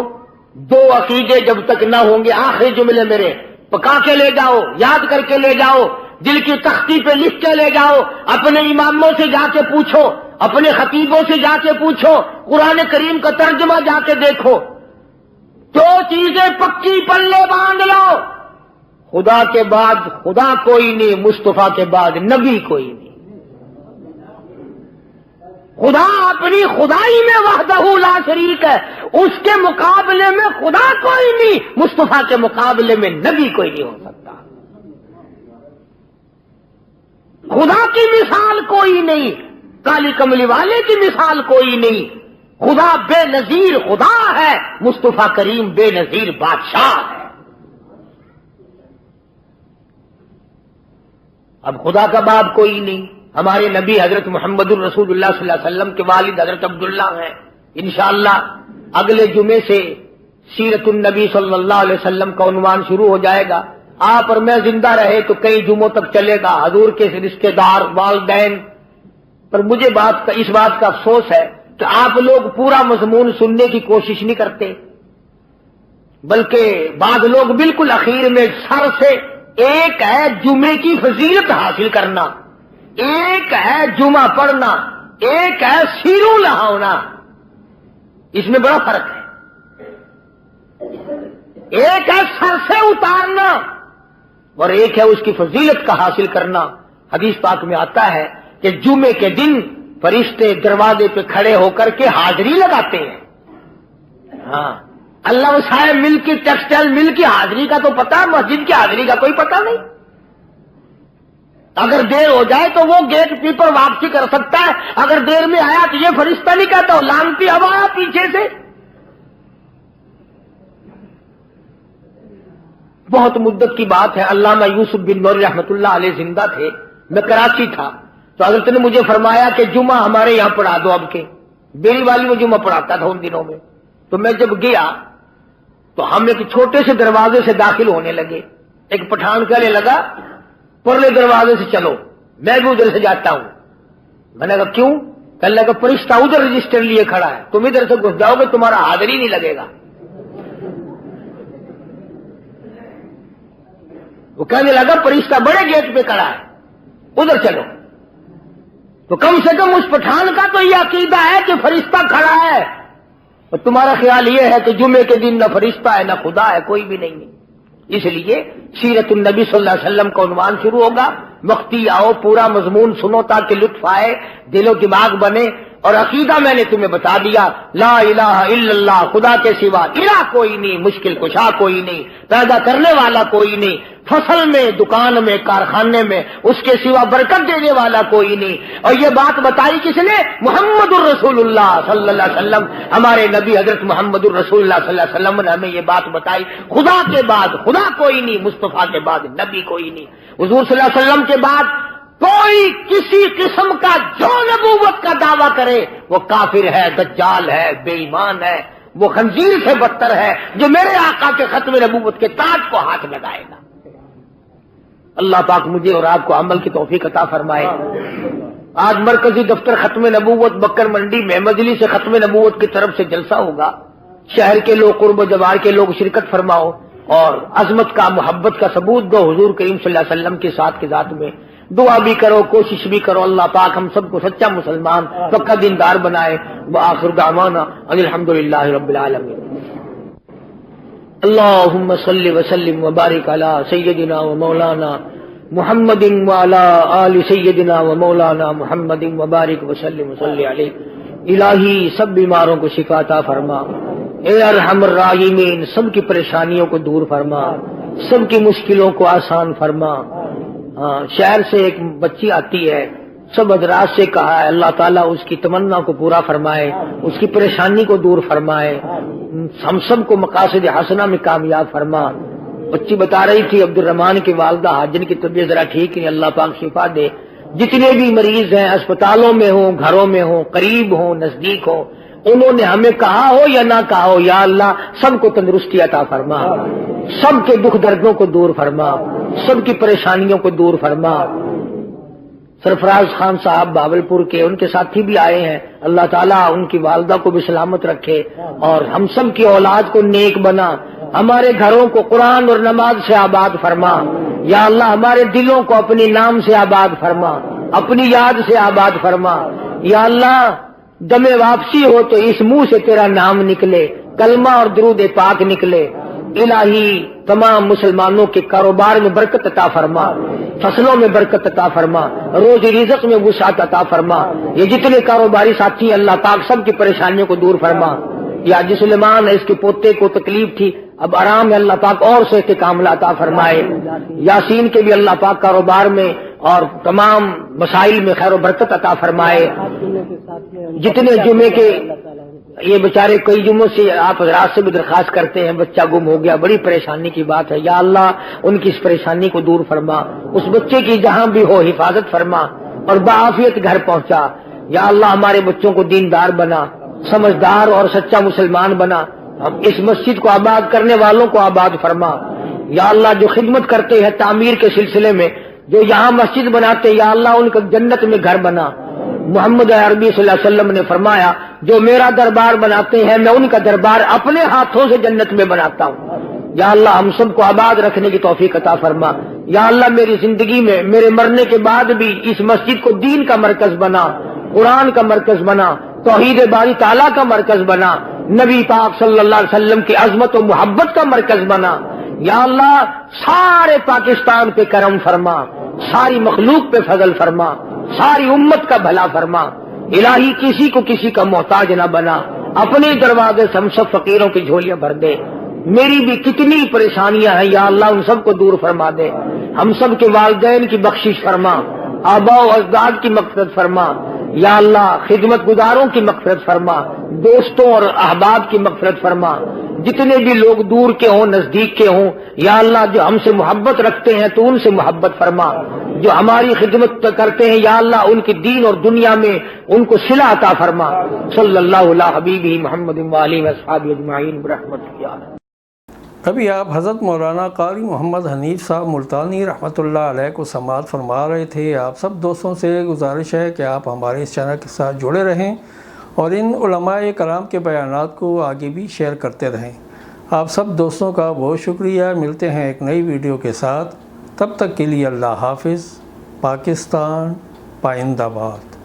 S3: دو عقیدے جب تک نہ ہوں گے، آخری جملے میرے پکا کے لے جاؤ، یاد کر کے لے جاؤ، دل کی تختی پہ لکھ کے لے جاؤ، اپنے اماموں سے جا کے پوچھو، اپنے خطیبوں سے جا کے پوچھو، قرآن کریم کا ترجمہ جا کے دیکھو. دو چیزیں پکی پلے باندھ لو، خدا کے بعد خدا کوئی نہیں، مصطفیٰ کے بعد نبی کوئی نہیں. خدا اپنی خدائی میں وحدہ لا شریک ہے، اس کے مقابلے میں خدا کوئی نہیں، مصطفیٰ کے مقابلے میں نبی کوئی نہیں ہو سکتا. خدا کی مثال کوئی نہیں، کالی کملی والے کی مثال کوئی نہیں. خدا بے نظیر خدا ہے، مصطفیٰ کریم بے نظیر بادشاہ ہے. اب خدا کا باپ کوئی نہیں. ہمارے نبی حضرت محمد الرسول اللہ صلی اللہ علیہ وسلم کے والد حضرت عبداللہ ہیں. انشاءاللہ اگلے جمعے سے سیرت النبی صلی اللہ علیہ وسلم کا عنوان شروع ہو جائے گا. آپ اور میں زندہ رہے تو کئی جمعوں تک چلے گا. حضور کے رشتہ دار والدین پر مجھے اس بات کا افسوس ہے کہ آپ لوگ پورا مضمون سننے کی کوشش نہیں کرتے، بلکہ بعض لوگ بالکل اخیر میں سر سے، ایک ہے جمعے کی فضیلت حاصل کرنا، ایک ہے جمعہ پڑھنا، ایک ہے سیروں لہاؤنا. اس میں بڑا فرق ہے. ایک ہے سر سے اتارنا اور ایک ہے اس کی فضیلت کا حاصل کرنا. حدیث پاک میں آتا ہے کہ جمعے کے دن فرشتے دروازے پہ کھڑے ہو کر کے حاضری لگاتے ہیں. ہاں، اللہ وسائے مل کی ٹیکسٹائل مل کی حاضری کا تو پتا، مسجد کی حاضری کا کوئی پتا نہیں. اگر دیر ہو جائے تو وہ گیٹ کیپر واپسی کر سکتا ہے، اگر دیر میں آیا تو یہ فرشتہ نہیں کہتا، لانتی ہوا آیا پیچھے سے. بہت مدت کی بات ہے، علامہ یوسف بن نور رحمۃ اللہ علیہ زندہ تھے. میں کراچی تھا تو حضرت نے مجھے فرمایا کہ جمعہ ہمارے یہاں پڑھا دو. اب کے بیری والی میں جمعہ پڑھاتا تھا ان دنوں میں. تو میں جب گیا تو ہم ایک چھوٹے سے دروازے سے داخل ہونے لگے. ایک پٹھان کہنے لگا پرلے دروازے سے چلو، میں بھی ادھر سے جاتا ہوں. میں نے کہا کیوں؟ کہنے لگا فرشتہ ادھر رجسٹر لیے کھڑا ہے، تم ادھر سے گھس جاؤ گے تمہارا حاضر ہی نہیں لگے گا. وہ کہنے لگا فرشتہ بڑے گیٹ پہ کھڑا ہے، ادھر چلو. تو کم سے کم اس پٹھان کا تو یہ عقیدہ ہے کہ فرشتہ کھڑا ہے، اور تمہارا خیال یہ ہے کہ جمعے کے دن نہ فرشتہ ہے نہ خدا ہے، کوئی بھی نہیں ہے. اس لیے سیرت النبی صلی اللہ علیہ وسلم کا عنوان شروع ہوگا. وقتی آؤ، پورا مضمون سنو تاکہ لطف آئے، دل و دماغ بنے. اور عقیدہ میں نے تمہیں بتا دیا، لا الہ الا اللہ، خدا کے سوا الہ کوئی نہیں، مشکل کشا کوئی نہیں، پیدا کرنے والا کوئی نہیں، فصل میں، دکان میں، کارخانے میں اس کے سوا برکت دینے والا کوئی نہیں. اور یہ بات بتائی کس نے؟ محمد الرسول اللہ صلی اللہ علیہ وسلم. ہمارے نبی حضرت محمد الرسول اللہ صلی اللہ علیہ وسلم نے ہمیں یہ بات بتائی، خدا کے بعد خدا کوئی نہیں، مصطفیٰ کے بعد نبی کوئی نہیں. حضور صلی اللہ علیہ وسلم کے بعد کوئی کسی قسم کا جو نبوت کا دعویٰ کرے وہ کافر ہے، دجال ہے، بے ایمان ہے، وہ خنزیر سے بدتر ہے جو میرے آقا کے ختم نبوت کے تاج کو ہاتھ لگائے گا. اللہ پاک مجھے اور آپ کو عمل کی توفیق عطا فرمائے. آج مرکزی دفتر ختم نبوت بکر منڈی میں مجلس سے ختم نبوت کی طرف سے جلسہ ہوگا. شہر کے لوگ، قرب و جوار کے لوگ شرکت فرماؤ اور عظمت کا، محبت کا ثبوت دو حضور کریم صلی اللہ علیہ وسلم کے ساتھ کی ذات میں. دعا بھی کرو، کوشش بھی کرو، اللہ پاک ہم سب کو سچا مسلمان، پکا دیندار بنائے. وآخر دعوانا ان الحمدللہ رب العالمین. اللہم صلی وسلم وبارک علی سیدنا و مولانا محمد وعلی آل سیدنا و مولانا محمد وبارک وسلم وصلی علیہ. الہی سب بیماروں کو شفا عطا فرما. اے ارحم الراحمین سب کی پریشانیوں کو دور فرما، سب کی مشکلوں کو آسان فرما. شہر سے ایک بچی آتی ہے، سب حضرات سے کہا ہے اللہ تعالیٰ اس کی تمنا کو پورا فرمائے، اس کی پریشانی کو دور فرمائے، ہم سب کو مقاصد حسنہ میں کامیاب فرما. بچی بتا رہی تھی عبد الرحمان کی والدہ حاجن کی طبیعت ذرا ٹھیک نہیں، اللہ پاک شفا دے. جتنے بھی مریض ہیں اسپتالوں میں ہوں، گھروں میں ہوں، قریب ہوں، نزدیک ہوں، انہوں نے ہمیں کہا ہو یا نہ کہا ہو، یا اللہ سب کو تندرستی عطا فرما، سب کے دکھ دردوں کو دور فرما، سب کی پریشانیوں کو دور فرما۔ سرفراز خان صاحب بھاولپور کے، ان کے ساتھی بھی آئے ہیں، اللہ تعالیٰ ان کی والدہ کو بھی سلامت رکھے اور ہم سب کی اولاد کو نیک بنا، ہمارے گھروں کو قرآن اور نماز سے آباد فرما، یا اللہ ہمارے دلوں کو اپنے نام سے آباد فرما، اپنی یاد سے آباد فرما، یا اللہ دم واپسی ہو تو اس منہ سے تیرا نام نکلے، کلمہ اور درود پاک نکلے۔ الہی تمام مسلمانوں کے کاروبار میں برکت عطا فرما، فصلوں میں برکت عطا فرما، روز رزق میں وسعت عطا فرما۔ یہ جتنے کاروباری ساتھی اللہ پاک سب کی پریشانیوں کو دور فرما۔ یا جس سلیمان ہے اس کے پوتے کو تکلیف تھی، اب آرام ہے، اللہ پاک اور صحت کاملہ عطا فرمائے۔ یاسین کے بھی اللہ پاک کاروبار میں اور تمام مسائل میں خیر و برکت عطا فرمائے۔ جتنے جمعے کے یہ بیچارے کئی جمعوں سے آپ حضرات سے بھی درخواست کرتے ہیں، بچہ گم ہو گیا، بڑی پریشانی کی بات ہے، یا اللہ ان کی اس پریشانی کو دور فرما، اس بچے کی جہاں بھی ہو حفاظت فرما اور بعافیت گھر پہنچا۔ یا اللہ ہمارے بچوں کو دیندار بنا، سمجھدار اور سچا مسلمان بنا، اس مسجد کو آباد کرنے والوں کو آباد فرما۔ یا اللہ جو خدمت کرتے ہیں تعمیر کے سلسلے میں، جو یہاں مسجد بناتے، یا اللہ ان کا جنت میں گھر بنا۔ محمد عربی صلی اللہ علیہ وسلم نے فرمایا جو میرا دربار بناتے ہیں میں ان کا دربار اپنے ہاتھوں سے جنت میں بناتا ہوں۔ یا اللہ ہم سب کو آباد رکھنے کی توفیق عطا فرما۔ یا اللہ میری زندگی میں میرے مرنے کے بعد بھی اس مسجد کو دین کا مرکز بنا، قرآن کا مرکز بنا، توحید باری تعالیٰ کا مرکز بنا، نبی پاک صلی اللہ علیہ وسلم کی عظمت و محبت کا مرکز بنا۔ یا اللہ سارے پاکستان پہ کرم فرما، ساری مخلوق پہ فضل فرما، ساری امت کا بھلا فرما۔ الہی کسی کو کسی کا محتاج نہ بنا، اپنے دروازے سے ہم سب فقیروں کی جھولیاں بھر دے۔ میری بھی کتنی پریشانیاں ہیں یا اللہ ان سب کو دور فرما دے۔ ہم سب کے والدین کی بخشش فرما، آباء و اجداد کی مغفرت فرما۔ یا اللہ خدمت گزاروں کی مغفرت فرما، دوستوں اور احباب کی مغفرت فرما۔ جتنے بھی لوگ دور کے ہوں نزدیک کے ہوں، یا اللہ جو ہم سے محبت رکھتے ہیں تو ان سے محبت فرما، جو ہماری خدمت کرتے ہیں یا اللہ ان کی دین اور دنیا میں ان کو صلہ عطا فرما۔ صلی اللہ علیہ حبیبہ محمد وآلہ وصحبہ اجمعین برحمتک یا اللہ۔
S2: ابھی آپ حضرت مولانا قاری محمد حنیف صاحب ملتانی رحمۃ اللہ علیہ کو سماعت فرما رہے تھے۔ آپ سب دوستوں سے گزارش ہے کہ آپ ہمارے اس چینل کے ساتھ جڑے رہیں اور ان علماء کرام کے بیانات کو آگے بھی شیئر کرتے رہیں۔ آپ سب دوستوں کا بہت شکریہ۔ ملتے ہیں ایک نئی ویڈیو کے ساتھ، تب تک کے لیے اللہ حافظ۔ پاکستان پائندہ باد۔